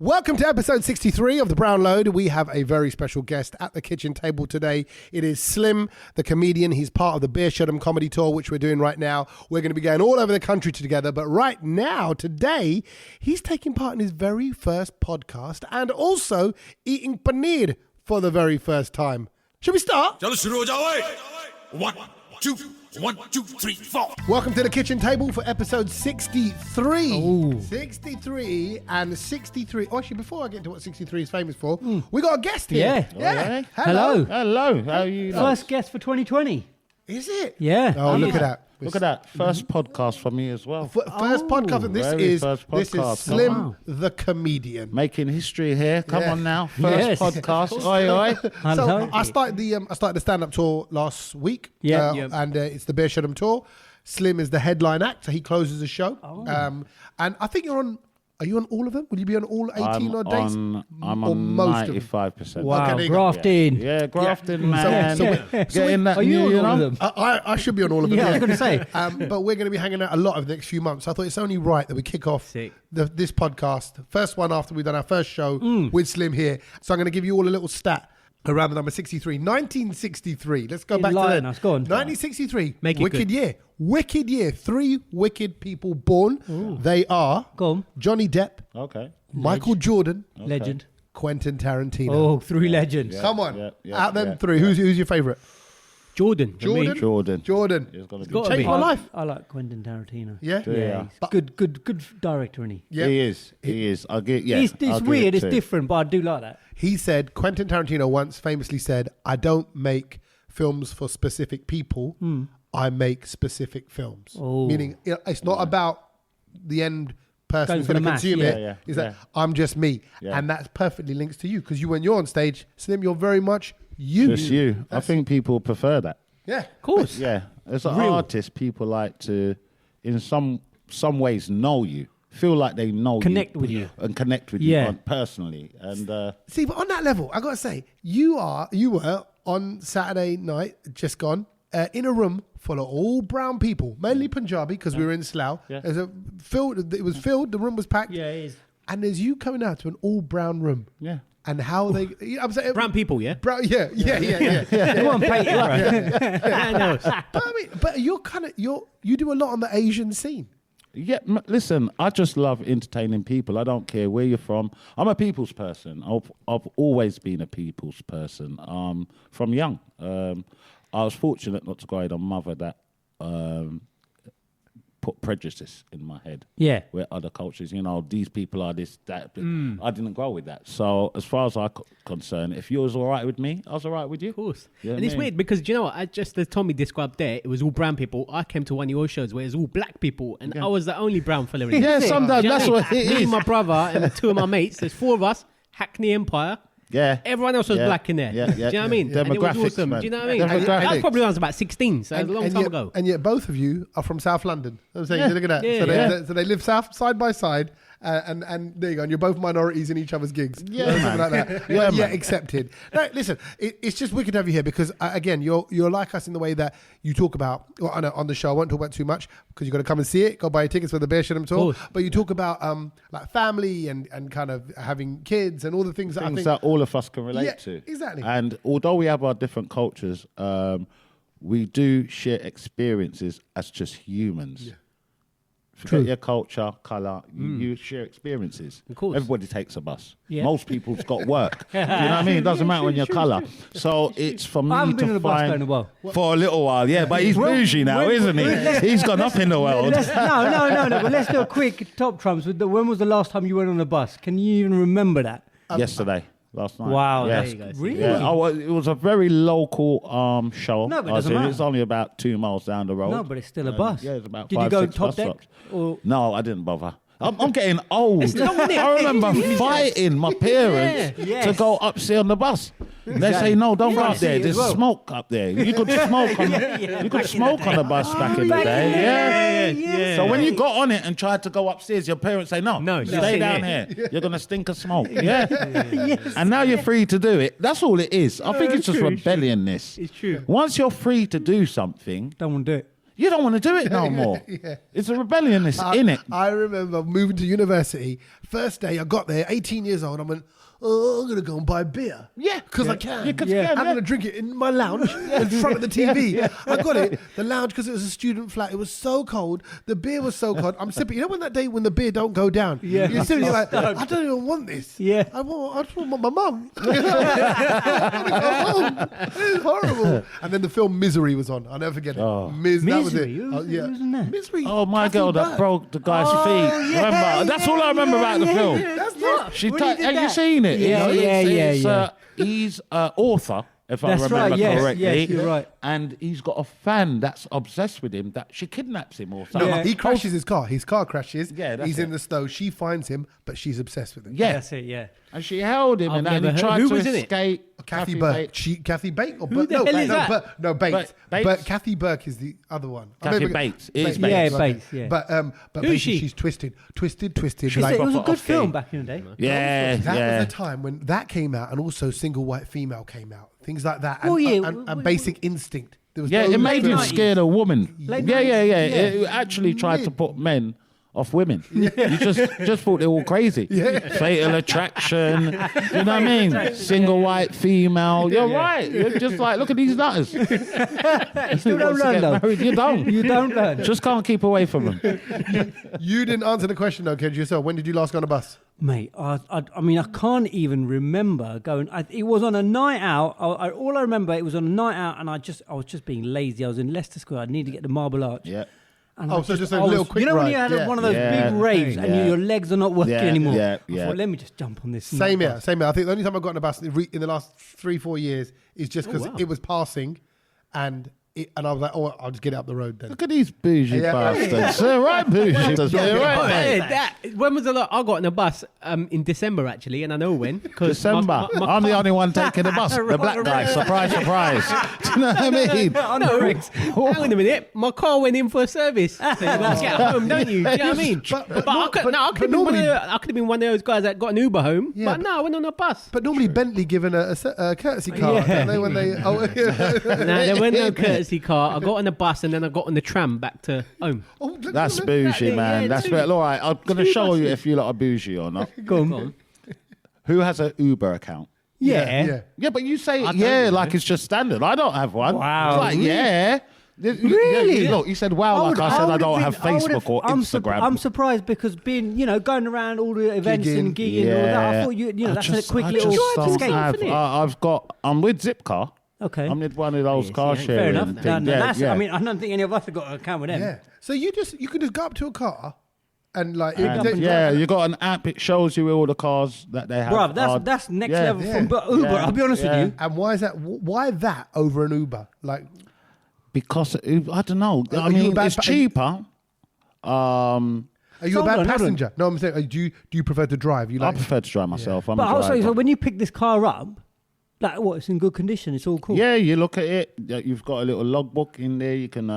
Welcome to episode 63 of the Brownload. We have a very special guest at the kitchen table today. It is Slim, the comedian. He's part of the Beer Shut 'em comedy tour, which we're doing right now. We're going to be going all over the country together. But right now, today, he's taking part in his very first podcast and also eating paneer for the very first time. Should we start? 1, 2, 3, 4. Welcome to the kitchen table for episode 63. Ooh. 63 and 63. Oh, actually, before I get to what 63 is famous for, we got a guest here. Yeah. Hello. Hello. How are you? First guest for 2020. Is it? Yeah. Oh, look at that. Look at that. First podcast for me as well. First podcast, and this Very is first this is podcast. Slim, Wow. the comedian. Making history here. Come Yeah. on now. First Yes. podcast. Oi, oi. So I started the stand-up tour last week. Yeah. And it's the Beer Shut 'em tour. Slim is the headline act, so he closes the show. And I think you're on. Are you on all of them? Will you be on all 18 odd days? I'm Or on most of them? 95%. Wow, Okay, there you go. grafting. Yeah, grafting, man. So Get in that Are you new, on all of them? I should be on all of them. Yeah, I was going to say. But we're going to be hanging out a lot over the next few months. So I thought it's only right that we kick off Sick. this podcast. First one after we've done our first show with Slim here. So I'm going to give you all a little stat around the number 63. 1963. Let's go back to Enlighten that. us, go on. 1963. Make it wicked good. year. Wicked year. 3 wicked people born. They are Go on. Johnny Depp, Okay. Michael Jordan, Legend. Quentin Tarantino. Oh, 3 legends. Come on. Yeah, Out them yeah, 3. yeah. Who's your favourite? Jordan. Jordan? Jordan. It's gotta be. Gotta Changed be. my life. I like Quentin Tarantino. Yeah? Yeah. He's good director, isn't he? Yeah. He is. I'll get. Yeah. It's I'll give weird, it it's to- different, but I do like that. He said, Quentin Tarantino once famously said, I don't make films for specific people. I make specific films. Oh. Meaning, it's not about the end person Going who's for going the to mass, consume yeah. it. Yeah, Is yeah. that I'm just me. Yeah. And that's perfectly links to you. Because when you're on stage, Slim, you're very much you. Just you. I think people prefer that. Yeah. Of course. Yeah, as an Real. artist, people like to, in some ways, know you, feel like they know Connect with you. and connect with Yeah. you personally. And See, but on that level, I got to say, you were on Saturday night, just gone, in a room full of all brown people, mainly Punjabi, because we were in Slough. Yeah. It was filled, the room was packed. Yeah, it is. And there's you coming out to an all brown room. yeah, And how they, I'm saying, Brown people, yeah? brown, yeah. Come on, paint it, right? I know. But I mean, but you do a lot on the Asian scene. yeah. Listen, I just love entertaining people. I don't care where you're from. I'm a people's person. I've always been a people's person. From young, I was fortunate not to grow up with a mother that put prejudice in my head. Yeah. Where other cultures, these people are this, that. I didn't grow with that. So as far as I'm concerned, if you was all right with me, I was all right with you. Of course. Yeah, And it's man. weird because, do you know what? Just as Tommy described there, it was all brown people. I came to one of your shows where it was all black people and I was the only brown fella in Yeah, it. sometimes Do you know that's I what mean? it Me is. and my brother and 2 of my mates, there's 4 of us, Hackney Empire. Yeah. Everyone else was Yeah. black in there. Yeah, Do you know what I mean? And it was Demographics, awesome. man. Do you know what I mean? Demographics. That was probably when I was about 16, so it was a long time yet, ago. And yet both of you are from South London. I'm saying, Yeah. look at that. Yeah, so, yeah. so they live side by side, and there you go. And you're both minorities in each other's gigs. Yeah, Something man. like that. Yeah, But man. accepted. No, listen, it's just wicked to have you here because again, you're like us in the way that you talk about. Well, I know on the show, I won't talk about too much because you got to come and see it. Go buy your tickets for the Beer Shut 'em tour. Course. But you talk about like family and kind of having kids and all the things that I Things think. that all of us can relate Yeah, to. exactly. And although we have our different cultures, we do share experiences as just humans. Forget your culture, colour, you share experiences. Of course. Everybody takes a bus. Yeah. Most people's got work. You know what I mean? It doesn't matter on your colour. So it's for me I haven't been to on a bus find... in a while. For a little while, yeah. But he's bougie now, isn't he? He's gone up in the world. No. But let's do a quick top trumps. When was the last time you went on a bus? Can you even remember that? Yesterday. Last night. Wow, Yeah. there you go. Really? Yeah. It was a very local show. No, but it I was doesn't in. matter. It's only about 2 miles down the road. No, but it's still a bus. Yeah, it's about Did 5, you go 6 top bus deck? stops. Or No, I didn't bother. I'm getting old. long, isn't it? I remember fighting my parents Yeah. to go upstairs on the bus. They say, no, don't go Yeah, up there. see, There's as well. smoke up there. You could smoke on you could smoke on the bus back in the day. Yeah. So when you got on it and tried to go upstairs, your parents say, no, No, stay stay down here. here. You're going to stink of smoke. Yeah. And now you're free to do it. That's all it is. I think it's just rebelliousness. It's true. Once you're free to do something, don't want to do it. you don't want to do it no more. Yeah. It's a rebellion in it. I remember moving to university, First day I got there, 18 years old, I went, oh, I'm going to go and buy a beer. Yeah. Because I can. Yeah, 'cause you can, I'm going to drink it in my lounge in front of the TV. I got it. The lounge, because it was a student flat, it was so cold. The beer was so cold. I'm sipping. You know when that day when the beer don't go down? Yeah. You're sipping, you're like, I don't even want this. Yeah. I just want my mum. I want to go home. It's horrible. And then the film Misery was on. I'll never forget it. Oh. That was it. Misery? Who was in that? Misery. Oh, my Kathy girl that Burke. broke the guy's feet. yeah, Remember? That's all I remember about the film. That's not. She When he did have you that. seen it? Yeah, yeah. He's an author, if I That's remember right, yes, correctly. yes, you're right. And he's got a fan that's obsessed with him that she kidnaps him or No, something. Yeah. he crashes his car. His car crashes. Yeah, that's he's it. in the snow. She finds him, but she's obsessed with him. Yeah. That's it, yeah. And she held him I've and then never he heard- tried who to was in it? escape. Kathy Burke. Bates. Kathy Bates or Who the hell is that? Bates. Bates? But Kathy Burke is the other one. Kathy Bates. It is Bates. Yeah, okay. Bates, yeah. But Who's basically she? she's twisted. It Like, was a proper good off film game. back in the day. Yeah, that yeah. was a time when that came out, and also Single White Female came out. Things like that. And, Oh, yeah. and Basic Instinct. There was Yeah, those it made you films. scared of women. Late Yeah. 90s, It actually tried to put men off women. You just thought they were all crazy. Fatal Attraction. You know what I mean? Single white female. You're right. You're just like, look at these nutters. You still don't learn, though. Married. You don't. You don't learn. Just can't keep away from them. You didn't answer the question though, Kedge, yourself. When did you last go on a bus? Mate, I mean, I can't even remember going. It was on a night out. All I remember, it was on a night out, and I was just being lazy. I was in Leicester Square. I needed to get the Marble Arch. Yeah. And Oh, I so just a I little quick You know when ride, you had yeah. one of those Yeah. big raves and Yeah. your legs are not working Yeah, anymore? yeah, I yeah. thought, let me just jump on this. Same night here, bus. same here. I think the only time I got on a bus in the last 3-4 years is just because wow. it was passing, and I was like, oh, I'll just get it up the road then. Look at these bougie Yeah. bastards. They're right bougie. They're right, Oh, mate. yeah, when was the last? I got on a bus in December actually, and I know when. 'cause December. my I'm the car- only one taking the bus. The black guy. Surprise, surprise. Do you know what I mean? No, hang on a minute. My car went in for a service. So you got to get home, don't you? Do you know what I mean? But I could have been one of those guys that got an Uber home. Yeah, but but- no, I went on a bus. But normally Bentley given a courtesy car, Yeah. don't they? When they No, there went no courtesy car. I got on the bus and then I got on the tram back to home. That's bougie, Yeah, man. yeah, That's two- right. All right, I'm going to two show you buses. if you lot are bougie or not. Go on. Go on. Who has an Uber account? Yeah. yeah. Yeah, but you say don't yeah know. like it's just standard. I don't have one. Wow. It's like, yeah. Really? Look, you said wow like I said I don't have Facebook or Instagram. I'm surprised because going around all the events and gigging and all that. I thought that's a quick little escape. I'm with Zipcar. Okay. I'm with one of those Yes, car yeah. sharing Fair enough. things. No, Yeah, that's, yeah. I mean, I don't think any of us have got an account with them. Yeah. So you can just go up to a car and like And, yeah, you got an app. It shows you all the cars that they have. Bruv, that's next Yeah. level Yeah. from Uber. Yeah. I'll be honest Yeah. with you. And why is that? Why that over an Uber? Like, Because I don't know. Are I you a mean, bad it's pa- cheaper. are you Hold a bad on, hold on. passenger? No, I'm saying, do you prefer to drive? You I like? prefer to drive myself. I'm But a also, driver. so when you pick this car up, like what? It's in good condition. It's all cool. Yeah, you look at it. You've got a little logbook in there. You can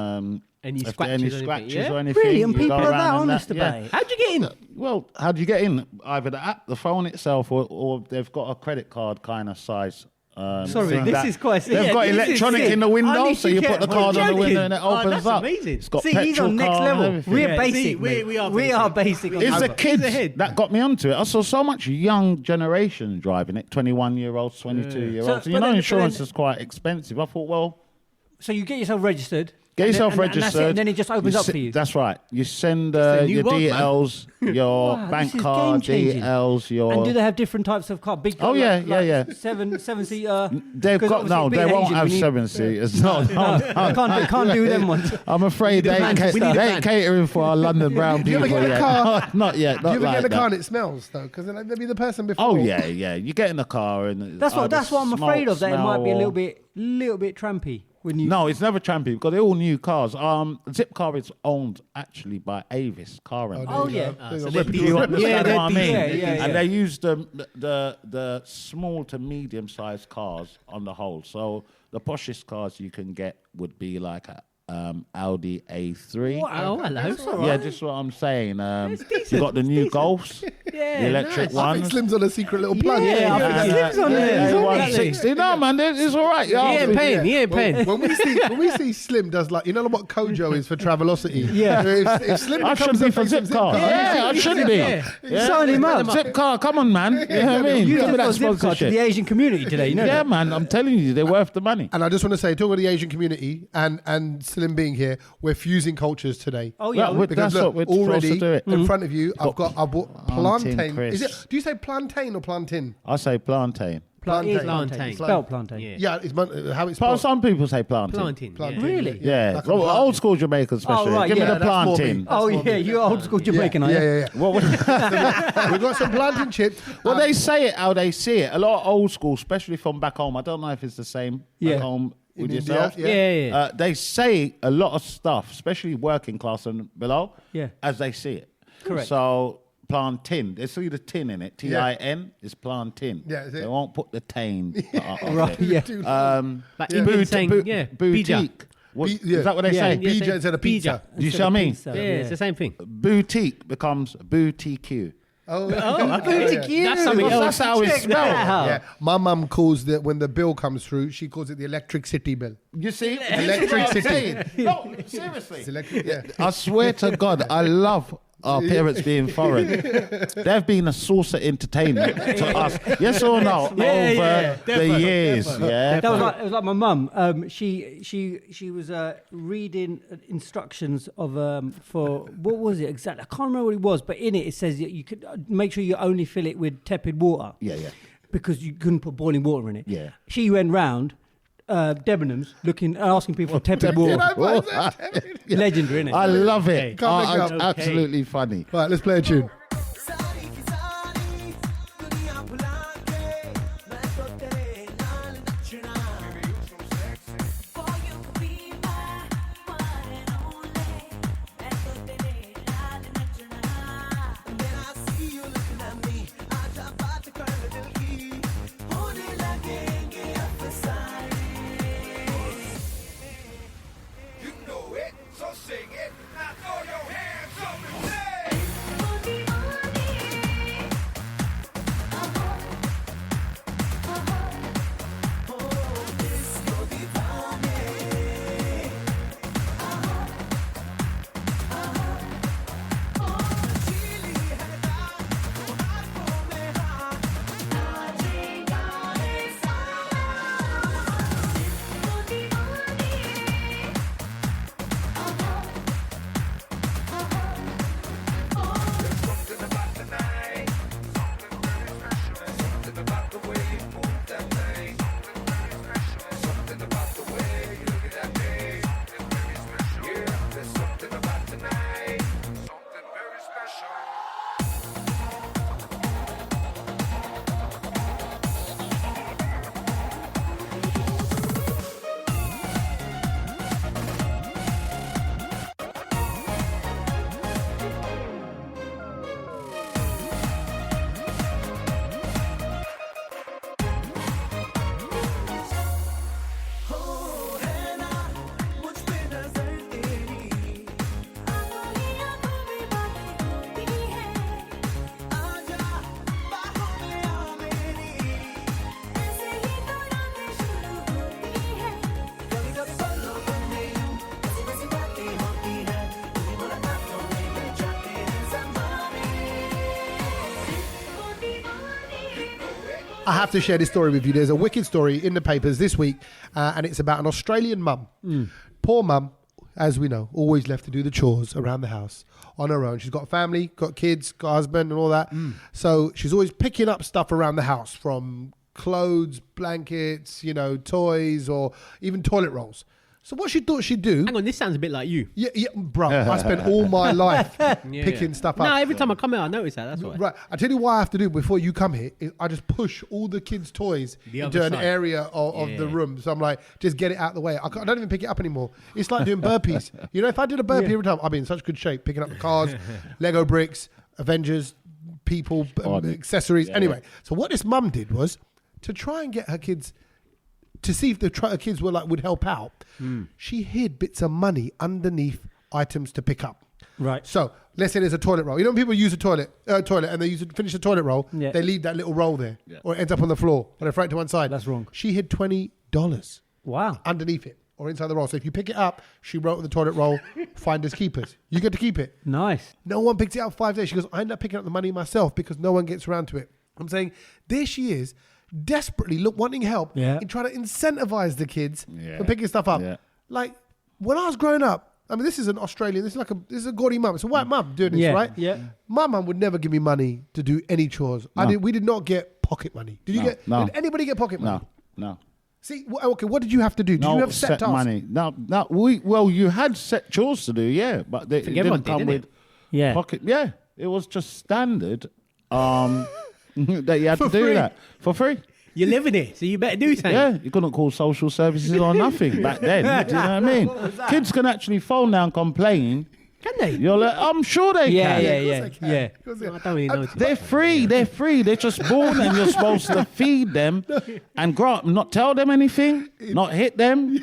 Any if there are scratches any or anything, scratches yeah? or anything. Really? And you people go are around that and honest yeah. about it. How'd you get in? Well, how do you get in? Either the app, the phone itself, or they've got a credit card kind of size. Sorry, thing this that- is quite. They've yeah, got this is electronic sick. in the I window, need so to you get- put the Are you card on the window joking? and it Oh, opens that's up. amazing. It's got See, petrol he's on next car and level. everything. We're Yeah, basic. see, we mate. are We are basic. on It's the Uber. kids ahead. that got me onto it. I saw so much young generation driving it, 21-year-olds, 22-year-olds. So, And you but know, then- insurance but then- is quite expensive. I thought, well, So you get yourself registered. get and then- yourself and registered. that's it, and then it just opens up for you. That's right. You send a new your world, man. details, your Wow, bank this is card game-changing. details, your. And do they have different types of car? Big car, Oh, yeah, like yeah. Seven-seater. They've got no. They won't have 7-seaters. No, Can't do them ones. I'm afraid We need a van. We need a they van. ain't catering for our London brown Do you people ever get in a yet. car? Not yet. Do Not you ever like get in the that. car and it smells though? Because maybe the person before. Oh yeah, yeah. You get in the car and That's what I'm afraid of. That it might be a smell little bit trampy when you. No, it's never trampy because they're all new cars. Zipcar is owned actually by Avis Car Rental. Oh, yeah. There's so a they're rip- Do you understand Yeah, what I they're mean? decent. Yeah, yeah, And yeah. they use the small to medium sized cars on the whole. So the poshest cars you can get would be like Audi A3. Oh, hello. Yeah, just what I'm saying. You got the new Golfs, the electric I think ones. Slim's on a secret little plug. Yeah, I think Slim's on there. A160. No, man, it's all right. He ain't paying. He ain't paying. When we see Slim does like, you know what Kojo is for Travelocity. Yeah. If Slim I becomes should be the for face of Zipcar. Yeah, I should be. Yeah. Sign him up. Zipcar, come on, man. You know what I mean? You Give me that got Zipcar to sponsorship. the Asian community today, you know Yeah, that? man, I'm telling you, they're worth the money. And I just want to say, talking about the Asian community and Slim being here, we're fusing cultures today. Oh, yeah. Well, Because that's look, what we're supposed already to do it. in front of you, I bought plantain. crisps. Is it? Do you say plantain or plantain? I say plantain. Plantain. Plantain. Spelled plantain. Yeah. Yeah, it's how it's But spelled. some people say plantain. Plantain. Plantain. Really? Yeah, Like a well, plantain. old school Jamaican especially. right, Give yeah, me the that's more me. plantain. Oh, yeah, you're old school Jamaican, are you? Yeah. What would- We've got some plantain chips. well, they say it how they see it. A lot of old school, especially from back home. I don't know if it's the same Yeah. back home with In India, yourself. Yeah. They say a lot of stuff, especially working class and below, Yeah. as they see it. Correct. So plantain, they see the tin in it. Tin is plantain. Yeah, is it? They won't put the tain. Right, yeah. Like Indian saying, boutique. bija. What, Yeah. Is that what they Yeah, say? yeah. Bija instead of pizza. Do you see what I mean? Yeah, it's the same thing. Boutique becomes boutique. Oh, That's something else. That's how it's spelled. yeah. My mum calls it, when the bill comes through, she calls it the electricity bill. You see? Electricity. No, seriously. It's electric, yeah. I swear to God, I love our parents being foreign. They've been a source of entertainment to us. Yes or no? Over the years. Yeah. That was like, it was like my mum. She was reading instructions of for what was it exactly? I can't remember what it was, but in it says that you could make sure you only fill it with tepid water. Yeah. Because you couldn't put boiling water in it. Yeah. She went round Debenhams asking people for tepid water. Legendary, isn't it? I love it. Can't make it It's up. absolutely funny. Right, let's play a tune. I have to share this story with you. There's a wicked story in the papers this week, and it's about an Australian mum. Poor mum, as we know, always left to do the chores around the house on her own. She's got a family, got kids, got a husband and all that. So she's always picking up stuff around the house, from clothes, blankets, toys, or even toilet rolls. So what she thought she'd do... Hang on, this sounds a bit like you. Yeah, bro, I spent all my life picking stuff up. No, every time I come out, I notice that. That's why. Right, I tell you what I have to do before you come here is I just push all the kids' toys The into other an side. area of the room. So I'm like, just get it out of the way. I don't even pick it up anymore. It's like doing burpees. If I did a burpee every time, I'd be in such good shape, picking up the cars, Lego bricks, Avengers, people, accessories. Anyway, so what this mum did was to try and get her kids to see if the kids would help out. She hid bits of money underneath items to pick up. Right. So let's say there's a toilet roll. You know when people use a toilet and they finish the toilet roll, they leave that little roll there, or it ends up on the floor, or they throw it to one side. That's wrong. She hid $20 Wow. underneath it or inside the roll. So if you pick it up, she wrote on the toilet roll, finders keepers. You get to keep it. Nice. No one picked it up 5 days. She goes, I end up picking up the money myself because no one gets around to it. I'm saying, there she is, desperately wanting help in trying to incentivize the kids for picking stuff up. Yeah. Like, when I was growing up, I mean, this is an Australian, this is a gaudy mum. It's a white mum doing this, right? Yeah. My mum would never give me money to do any chores. No. We did not get pocket money. Did you get? No. Did anybody get pocket money? No. See, okay, what did you have to do? Did you have set tasks? money? No. You had set chores to do, but they didn't come with pocket. Yeah, it was just standard that you had to do that for free. You're living it, so you better do something. Yeah, you couldn't call social services or nothing back then. Do you know what I mean? Kids can actually phone now and complain. Can they? You're like, I'm sure they can. Yeah. I don't really know. They're free. They're just born and you're supposed to feed them and grow up, not tell them anything, not hit them,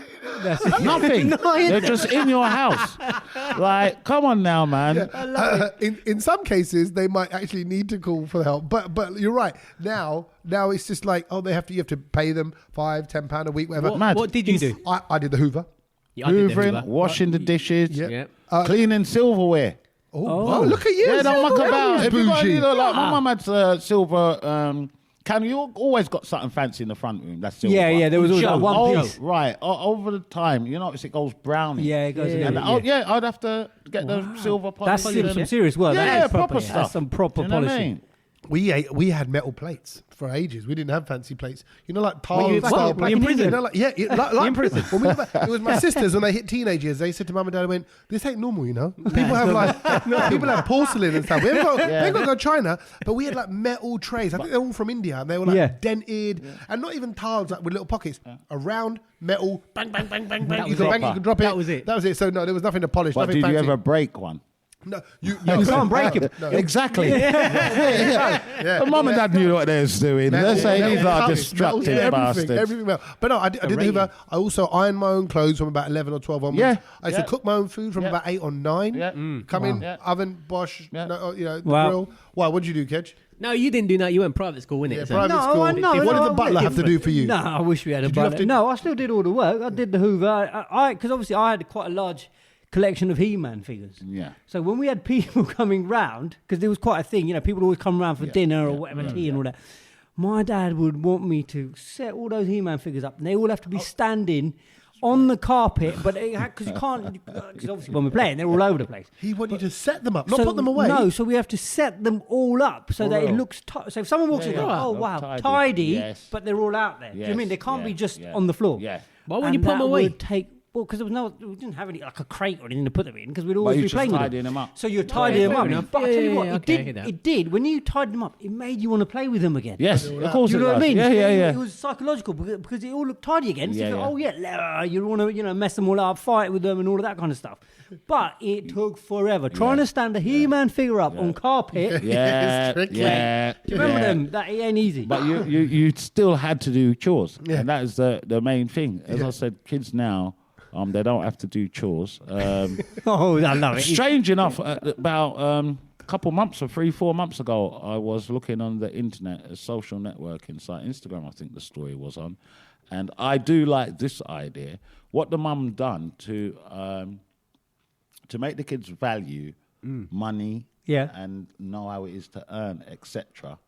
nothing. They're just in your house. Like, come on now, man. In some cases, they might actually need to call for help. But you're right. Now it's just like, you have to pay them £5-10 a week, whatever. What did you do? I did the Hoover. Yeah, I did the Hoovering, Hoover. washing the dishes, Yeah. cleaning silverware. Oh, look at you. Yeah, don't muck about. If you got, Bougie. like my mum had silver. You always got something fancy in the front room. That's silver. Yeah. There was always that one piece. Right. Over the time, you notice it goes browny. Yeah, it goes. I'd have to get the silver polish. That's some serious work. Yeah, that is proper stuff. stuff. That's some proper Do you know what I polishing. mean? We had metal plates for ages. We didn't have fancy plates. You know, like tile you- style what? plates. You in prison? You know, like, like in prison? When it was my sisters when they hit teenage years. They said to mum and dad, "Went, this ain't normal, you know. People have porcelain and stuff. We ain't got to go China, but we had like metal trays. I think they're all from India, and they were like dented and not even tiles like with little pockets. A round metal, bang, bang, bang, bang, bang. You was can bang, it. you can drop it. That was it. That was it. So no, there was nothing to polish. But Nothing did you fancy. ever break one? No, you can't break it. No. Exactly. But mum and dad knew what they was doing. They're saying these are destructive bastards. Everything metal. But no, I did the Hoover. I also ironed my own clothes from about 11 or 12 onwards. Yeah. I used to cook my own food from about 8 or 9. Yeah. Come in, Yeah. oven, Bosch, the Wow. grill. Why? What did you do, Kedge? No, you didn't do that. You went private school, innit? Yeah, So- private No, school. I know. What did the no, butler have to do for you? No, I wish we had a Did you have butler. to- No, I still did all the work. I did the Hoover. Because obviously I had quite a large collection of He-Man figures. Yeah. So when we had people coming round, because there was quite a thing, people would always come round for dinner or whatever, tea and all that. My dad would want me to set all those He-Man figures up, and they all have to be standing on the carpet, but because you can't, because obviously when we're playing, they're all over the place. He wanted you to set them up, not put them away. No, so we have to set them all up so that it looks so if someone walks in, yeah. oh wow, Tidy. tidy, Yes. but they're all out there. Do you know what I mean? They can't be just on the floor. Yeah. Why wouldn't you put them that away? would take because we didn't have any like a crate or anything to put them in because we'd always you be just playing with tidying them up. So you're tidying them fair up. enough. But I tell you Yeah, what, yeah, okay, I hear that. it did. When you tidied them up, it made you want to play with them again. Yes, of course You it know what I does. mean? Yeah. It was psychological because it all looked tidy again. So Yeah, you thought, you want to mess them all up, fight with them, and all of that kind of stuff. But it took forever trying to stand a He-Man figure up on carpet. Yeah, It's tricky. yeah. Do you remember yeah. them? That it ain't easy. But you still had to do chores, Yeah. and that is the main thing. As I said, kids now, they don't have to do chores. oh, I love it. Strange enough, about a couple months or 3-4 months ago, I was looking on the internet, a social networking site, Instagram, I think the story was on, and I do like this idea. What the mum done to make the kids value money and know how it is to earn, etc.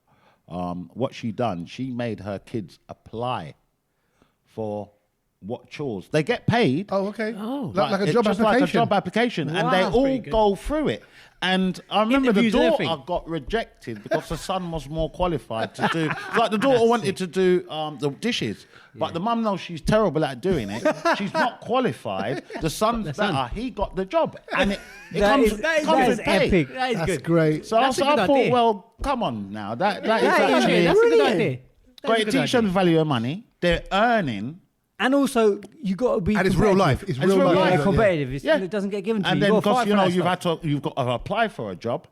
What she done, she made her kids apply for what chores. They get paid. Oh, okay. Oh. Like a It's job just application. like a job application. And they That's all pretty good. go through it. And I remember Interviews the and daughter everything. got rejected because the son was more qualified to do... Like the daughter wanted to do the dishes. But the mum knows she's terrible at doing it. She's not qualified. The son's better. He got the job. And it That comes, is- comes that with is pay. epic. That is That's good. great. So I That's a good thought, idea. well, come on now. That is Yeah, actually... That's a good Brilliant. idea. Got to teach them the value of money. They're earning... And also, you got to be. And it's real life. competitive. It's real life. Yeah, Yeah. competitive. Yeah. It doesn't get given to And you. then You've got to because fight for that you've stuff. got to apply for a job.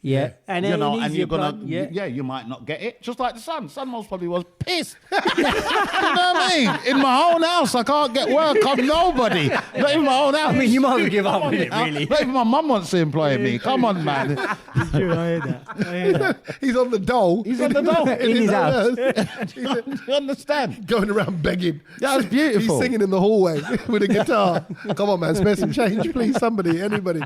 Yeah. And then an and easier you're gonna, plug, yeah. you might not get it. Just like the son. Son most probably was pissed. You know what I mean? In my own house, I can't get work. I'm nobody. Not even my own house. I mean, you might as well give up with it, really. Not even my mum wants to employ me. Come on, man. True, I hear that. He's on the dole. He's on the dole. In his house. You understand? Going around begging. That was beautiful. He's singing in the hallway with a guitar. Come on, man, spare some change, please, somebody, anybody.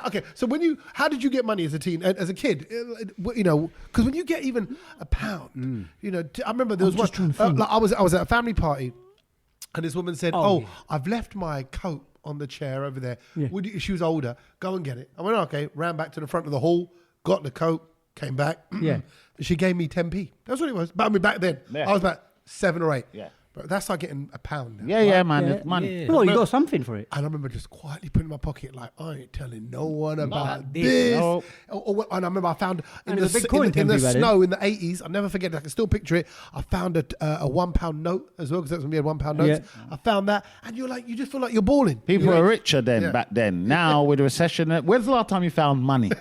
Okay, so how did you get money as a teen, as a kid? You know, because when you get even a pound, you know, I remember there was one. Like I was at a family party, and this woman said, "Oh, I've left my coat on the chair over there. Yeah. She was older. Go and get it." I went, "Okay." Ran back to the front of the hall, got the coat, came back. Yeah. She gave me 10p. That's what it was. But I mean, back then, Yeah. I was about 7 or 8. Yeah. But that's like getting a pound now. Yeah, man. It's money. Yeah. Well, you got something for it. And I remember just quietly putting it in my pocket, like, I ain't telling no one about this. this. No. And I remember I found And it was a big coin in the temporary back then. snow in the 80s, I'll never forget it, I can still picture it. I found a £1 note as well, because that's when we had £1 notes. Yeah. I found that, and you're like, you just feel like you're balling. People You're were like, richer then, Yeah. back then. Now, with the recession, when's the last time you found money?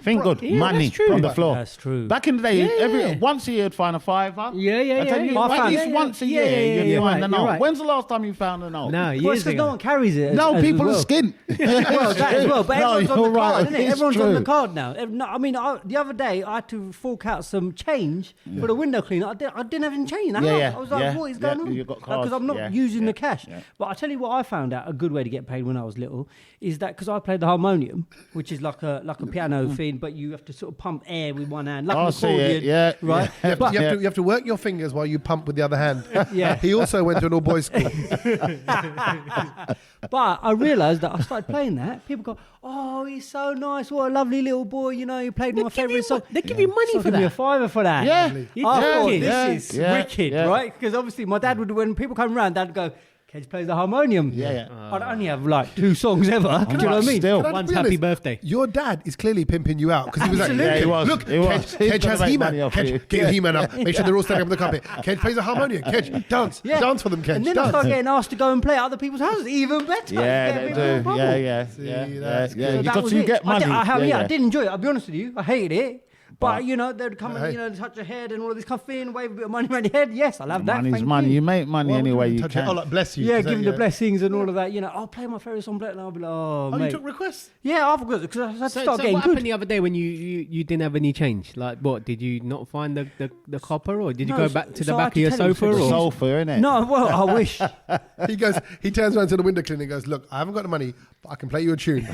Think good. Yeah, money that's true. from the floor. That's true. Back in the day, Yeah. once a year you'd find a $5. Yeah, I tell you, yeah. at least once a year you'd find a you're note. right. When's the last time you found a note? No, Well, it's years because ago. no one carries it. No, as people well. are skint. Well, that as well. But No, everyone's on you're the card, right. isn't it? It's Everyone's on true. the card now. No, I mean, the other day I had to fork out some change for the window cleaner. I didn't have any change in the Yeah, house. yeah, I was like, yeah, what is yeah, going on? you've got Because cards, I'm not yeah, using yeah, the cash. yeah. But I tell you what I found out, a good way to get paid when I was little, is that because I played the harmonium, which is like a piano thing, but you have to sort of pump air with one hand, like I an see it, accordion, yeah, right? yeah. But- You have to work your fingers while you pump with the other hand. Yeah. He also went to an all-boys school. But I realised that I started playing that. People go, "Oh, he's so nice! What a lovely little boy! You know, you played my favourite song." They give you money So for give me a that. fiver for that. Yeah. Lovely. I thought, Yeah, this is yeah, wicked, yeah. right? Because obviously my dad would, when people come round, Dad would go, "Kedge plays the harmonium." Yeah, yeah. I'd only have like 2 songs ever. Do you know what I mean? Still. Can I Once be happy honest? birthday. Your dad is clearly pimping you out because he was like, Absolutely. Yeah, he was. Look, He was. Kedge, He's Kedge gonna has make He-Man. money off Kedge, you. get your He-Man up. Make sure they're all standing up on the carpet. Kedge plays a harmonium. Kedge, dance. Yeah. Dance for them, Kedge. And then I dance. started getting asked to go and play at other people's houses. Even better. Yeah, Get they people in do. trouble. Yeah, yeah, See, yeah, that's yeah. good. So that Because was you it. get money. I did enjoy it. I'll be honest with you. I hated it. But, But- you know, they'd come Hey. and, you know, touch your head and all of this kind of thing, wave a bit of money around your head. Yes, I'll have that. Money's thank money. you. You make money Why would any way you you touch it? can. Oh, like bless you. Yeah, Is that- give him the blessings and all of that. You know, I'll play my favourite song, and I'll be like, oh, Oh, mate. you took requests? Yeah, I forgot because I had to So start getting what good. happened the other day when you didn't have any change? Like, what, did you not find the copper, or did you No, go back to so the I back had of your to tell him, sofa? so The Or? sofa, innit? No, well, I wish. He turns around to the window cleaner and goes, look, I haven't got the money, but I can play you a tune.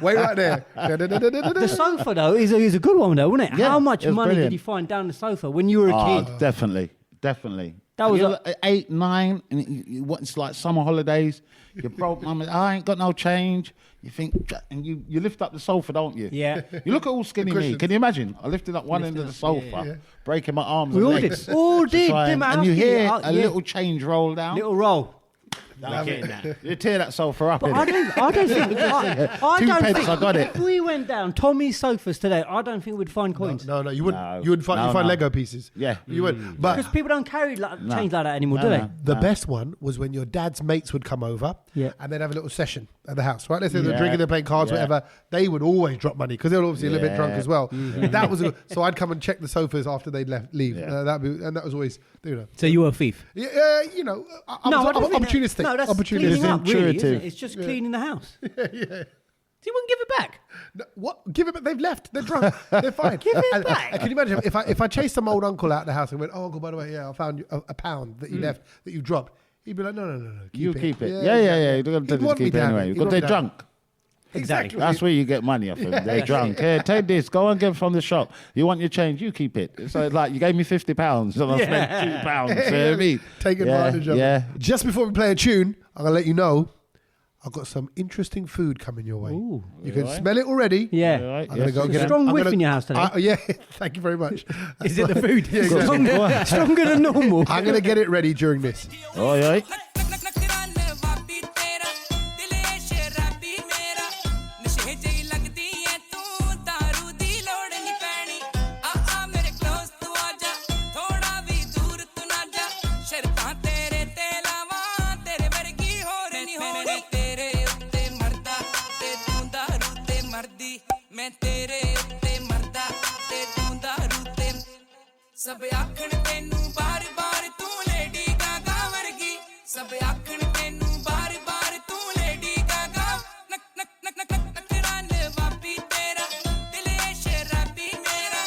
Wait right there. The sofa, though, is a good one, though, wasn't it? Yeah, How much it was money brilliant. did you find down the sofa when you were a Oh, kid? definitely. That was You're a- like 8, 9, and it's like summer holidays. You're broke, mum. I ain't got no change. You think, and you lift up the sofa, don't you? Yeah. You look at all skinny me. cushions. Can you imagine? I lifted up one end of the sofa, breaking my arms We and all legs. did. All to did. try Didn't matter and you how skinny hear you are. a Yeah. little change roll down. Little roll. You tear that sofa up. But innit? I don't think. I 2 don't pence, think. I got it. If we went down Tommy's sofas today, I don't think we'd find coins. No, you wouldn't. No. You would find, No, you find no. Lego pieces. Yeah. You would. But Because people don't carry change like that anymore, do No, they? no. the best one was when your dad's mates would come over Yeah. and they'd have a little session at the house, right? Let's say they're Yeah. drinking, they're playing cards, Yeah. whatever. They would always drop money because they were obviously a little bit drunk Yeah. as well. That was so I'd come and check the sofas after they'd leave. Yeah. That was always, you know. So you were a thief. Yeah, you know, I I was don't think that- opportunistic. No, that's opportunistic. cleaning up, really, isn't it? intuitive. It's just cleaning the house. So you wouldn't give it back? No, what? Give it. They've left. They're drunk. They're fine. Give it back. Can you imagine if I chased some old uncle out of the house and went, "Oh, uncle, by the way, yeah, I found you a pound that you left that you dropped." He'd be like, "No, You keep it. Yeah, Yeah. You're going He'd to tell you to want me keep it to have anyway. it. He'd Because want they're me to have drunk. Exactly. That's where you get money off them. They're drunk. Here, take this. Go and get it from the shop. You want your change? You keep it. So it's like you gave me £50, and I spent £2. You know what I mean? Take advantage of Yeah. it. Just before we play a tune, I'm gonna let you know I've got some interesting food coming your way. Ooh. You can Alright. smell it already. Yeah. All right, I'm gonna yes. go It's get a strong I'm whiff gonna- in your house today. Yeah, thank you very much. Is it the food? Yeah, exactly. Stronger than normal. I'm gonna get it ready during this. All right. ਮੈਂ ਤੇਰੇ ਉੱਤੇ ਆਖਣ ਤੈਨੂੰ ਬਾਰ-ਬਾਰ ਤੂੰ Lady Gaga ਵਰਗੀ ਸਭ ਆਖਣ ਤੈਨੂੰ ਬਾਰ-ਬਾਰ ਤੂੰ ਲੇਡੀ ਗਾਗਾ ਨਕ ਨਕ ਨਕ ਨਕ ਨਖਰਾ ਨਵਾਬੀ ਤੇਰਾ ਦਿਲ ਏ ਸ਼ਰਾਬੀ ਮੇਰਾ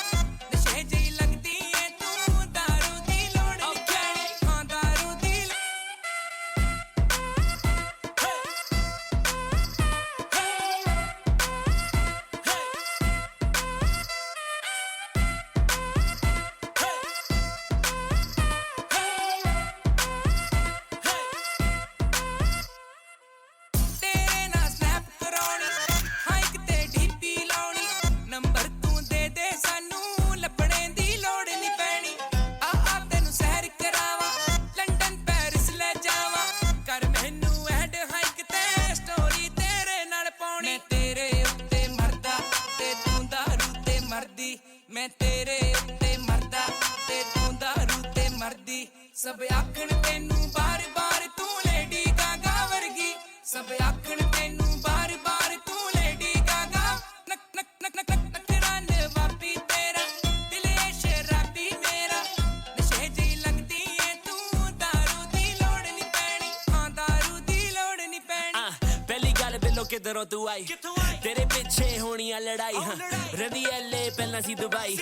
ਨਸ਼ੇ ਜਿਹੀ ਲੱਗਦੀ ਏ ਤੂੰ ਦਾਰੂ ਦੀ ਲੋੜ ਨੀ ਪੈਣੀ ਹਾਂ ਦਾਰੂ ਦੀ ਤੇਰੇ ਨਾਲ ਸਨੈਪ ਕਰਾਉਣੀ ਹਾਈਕ ਤੇ ਡੀਪੀ ਲਾਉਣੀ ਨੰਬਰ ਤੂੰ ਦੇ ਦੇ ਸਾਨੂੰ ਲੱਭਣੇ ਦੀ ਲੋੜ ਨਹੀਂ ਪੈਣੀ ਆ ਤੈਨੂੰ ਸੈਰ ਕਰਾਵਾਂ ਲੰਡਨ ਪੈਰਿਸ ਲੈ ਜਾਵਾਂ ਕਰ ਮੈਨੂੰ ਐਡ ਹਾਈਕ ਤੇ ਸਟੋਰੀ ਤੇਰੇ ਨਾਲ ਪਾਉਣੀ ਮੈਂ ਤੇਰੇ ਉੱਤੇ ਮਰਦਾ ਤੇ ਤੂੰ ਦਾਰੂ ਤੇ ਮਰਦੀ ਮੈਂ ਤੇਰੇ ਉੱਤੇ ਮਰਦਾ ਤੇ ਤੂੰ ਦਾਰੂ ਤੇ ਮਰਦੀ ਸਭ ਆਖਣ ਤੈਨੂੰ ਬਾਰ-ਬਾਰ ਤੂੰ ਲੇਡੀ ਗਾਗਾ ਵਰਗੀ ਸਭ ਆਖਣ ਤੈਨੂੰ ਬਾਰ-ਬਾਰ ਤੂੰ ਲੇਡੀ ਗਾਗਾ ਨਕ ਨਕ ਨਕ ਨਕ ਨਖਰਾ ਨਵਾਬੀ ਤੇਰਾ ਦਿਲ ਏ ਸ਼ਰਾਬੀ ਮੇਰਾ ਨਸ਼ੇ ਜਿਹੀ ਲੱਗਦੀ ਏ ਤੂੰ ਦਾਰੂ ਦੀ ਲੋੜ ਨਹੀਂ ਪੈਣੀ ਹਾਂ ਦਾਰੂ ਦੀ ਲੋੜ ਨਹੀਂ ਪੈਣੀ ਪਹਿਲੀ ਗੱਲ ਬਿੱਲੋ ਕਿਧਰੋਂ ਤੂੰ ਆਈ ਤੇਰੇ ਪਿੱਛੇ ਹੋਣੀ ਆ ਲੜਾਈ ਰਵੀ ਐਲੇ ਪਹਿਲਾਂ ਸੀ Dubai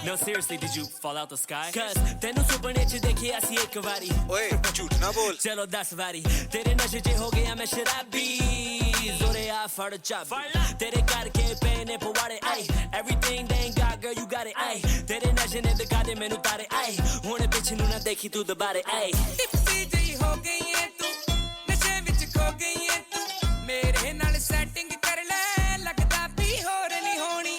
No seriously did you fall out the sky Cause ਤੈਨੂੰ ਸੁਪਨੇ ਚ ਦੇਖਿਆ ਸੀ ਇੱਕ ਵਾਰੀ ਓਏ ਝੂਠ ਨਾ ਬੋਲ ਚਲੋ 10 ਵਾਰੀ ਤੇਰੇ ਨਸ਼ੇ ਚ ਹੋ ਗਿਆ ਮੈਂ ਸ਼ਰਾਬੀ ਜ਼ੋਰੇ ਆ ਫੜ ਚੱਬ ਤੇਰੇ ਕਰਕੇ ਪਏ ਨੇ ਪਵਾੜੇ ਆਈ Everything they ain't got girl you got it ਆਈ ਤੇਰੇ ਨਸ਼ੇ ਨੇ ਦਿਖਾ ਦੇ ਮੈਨੂੰ ਤਾਰੇ ਆਈ ਹੁਣ ਪਿੱਛੇ ਨੂੰ ਨਾ ਦੇਖੀ ਤੂੰ ਦੁਬਾਰੇ ਆਈ ਟਿਪਸੀ ਜਿਹੀ ਹੋ ਗਈ ਏ ਤੂੰ ਨਸ਼ੇ ਵਿੱਚ ਖੋ ਗਈ ਏ ਤੂੰ ਮੇਰੇ ਨਾਲ ਸੈਟਿੰਗ ਕਰ ਲੈ ਲੱਗਦਾ ਵੀ ਹੋਰ ਨਹੀਂ ਹੋਣੀ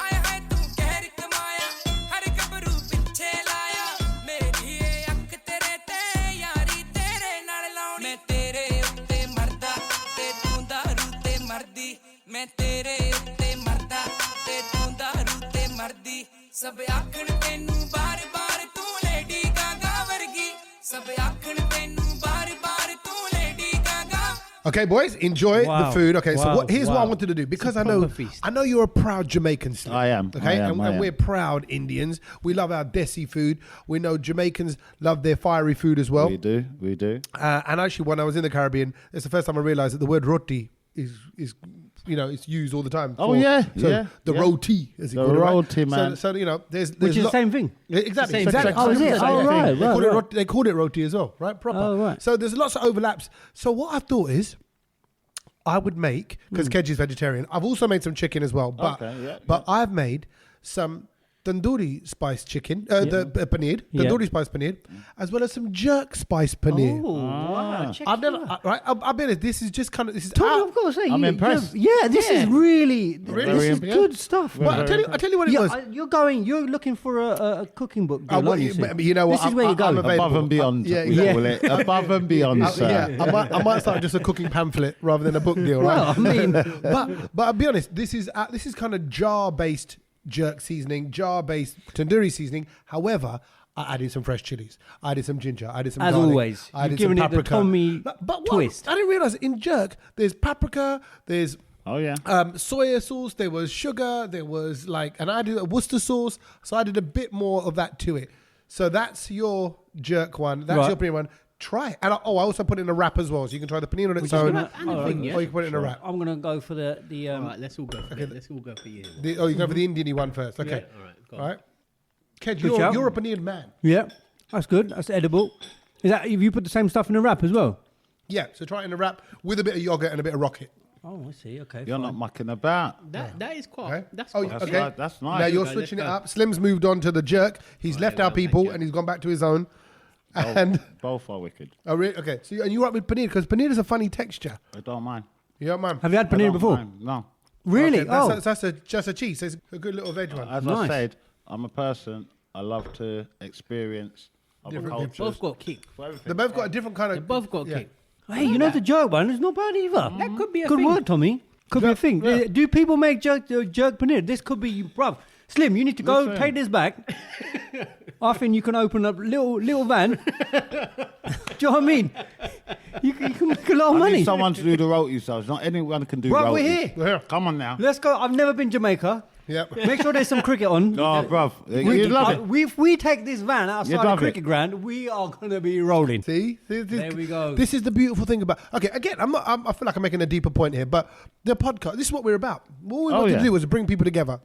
ਆਏ ਹਾਏ ਤੂੰ ਕਹਿਰ ਕਮਾਇਆ ਹਰ ਗੱਭਰੂ ਪਿੱਛੇ ਲਾਇਆ ਮੇਰੀ ਏ ਅੱਖ ਤੇਰੇ ਤੇ ਯਾਰੀ ਤੇਰੇ ਨਾਲ ਲਾਉਣੀ ਮੈਂ ਤੇਰੇ ਉੱਤੇ ਮਰਦਾ ਤੇ ਤੂੰ ਦਾਰੂ ਤੇ ਮਰਦੀ ਮੈਂ ਤੇਰੇ ਉੱਤੇ ਮਰਦਾ ਤੇ ਤੂੰ ਦਾਰੂ ਤੇ ਮਰਦੀ ਸਭ ਆਖਣ ਤੈਨੂੰ ਬਾਰ-ਬਾਰ ਤੂੰ ਲੇਡੀ ਗਾਗਾ ਵਰਗੀ ਸਭ ਆਖਣ ਤੈਨੂੰ ਬਾਰ-ਬਾਰ ਤੂੰ Lady Gaga Okay, boys, enjoy Wow. the food. Okay, so Wow. here's what I Wow. wanted to do because It's a I know proper feast. I know you're a proud Jamaican. Slim, I am. Okay, I am, I and am. we're proud Indians. We love our desi food. We know Jamaicans love their fiery food as well. We do. And actually, when I was in the Caribbean, it's the first time I realised that the word roti is it's used all the time. Oh, yeah, so yeah, the yeah. roti, as you The call it, right? roti, man. So there's Which is the same thing. Exactly. Same Exactly. thing. Oh, is it? Same Oh, thing. right, They called it right. roti. They called it roti as well, right? Proper. Oh, right. So there's lots of overlaps. So what I thought is, I would make because Kedge is vegetarian. I've also made some chicken as well, but Okay, yeah, but I've made some tandoori spice chicken, the paneer, tandoori spice paneer, as well as some jerk spice paneer. Oh, wow. Check I've never, right? I'll be honest. This is just kind of this is Tommy, out. I've got to say, I'm impressed. This is really, Really? this is Yeah. good stuff. But I tell you what it was. You're looking for a cooking book. Oh, Deal, well, aren't you, you Sid? you know what? This is where you go. I'm available. Above and beyond, Yeah, we exactly. call it. Above and beyond, sir. Yeah, I might start just a cooking pamphlet rather than a book deal, right? Well, I mean, but I'll be honest. This is kind of jar-based jerk seasoning, jar-based tandoori seasoning. However, I added some fresh chilies. I added some ginger. I added some As garlic. always, I you've added given some it the paprika. Tommy But what? twist. I didn't realize in jerk there's paprika, there's Oh, yeah. soya sauce, there was sugar, there was and I did a Worcester sauce, so I did a bit more of that to it. So that's your jerk one. That's Right. your paneer one. Try it. And I also put it in a wrap as well, so you can try the paneer on its Just own, about anything, yeah? or you can put it in a wrap. I'm going to go for the All right, let's all go for it. Let's all go for you. You go for the Indian one first. Okay. Yeah, all right, go on. All right. Kedge, Good shout. you're a paneer man. Yeah, that's good. That's edible. Is that if you put the same stuff in a wrap as well? Yeah, so try it in a wrap with a bit of yogurt and a bit of rocket. Oh, I see. Okay. You're fine. not mucking about. That is quite. Okay. That's Oh, quite. okay. That's nice. Now you're Okay, switching it let's up. Slim's moved on to the jerk. He's left our well, people thank you. and he's gone back to his own. And Both are wicked. oh, really? Okay. So and you're up with paneer because paneer is a funny texture. I don't mind. You don't mind? Have you had I paneer don't before? mind. No. Really? Okay, that's just a cheese. It's a good little veg one. As Nice. I said, I'm a person. I love to experience other Different- cultures. Both got kick. for everything. They both got a different kind of. They both got kick. Hey, you know the jerk one is not bad either. That could be a Good thing. word, Tommy. Could be a thing. yeah. Do people make jerk paneer? This could be, bruv. Slim, you need to go Listen. take this back. I think you can open up little van. Do you know what I mean? You can make a lot of I money. need someone to do the rotis, though. Not anyone can do Bruv, rotis. we're here. We're here. Come on now. Let's go. I've never been Jamaica. Yep. Make sure there's some cricket on. Oh, bruv, you'd love it. If we take this van outside You'd the love cricket it. ground, we are going to be rolling. See? There we go. This is the beautiful thing about. Okay, again, I feel like I'm making a deeper point here, but the podcast. This is what we're about. What we want to do is to bring people together.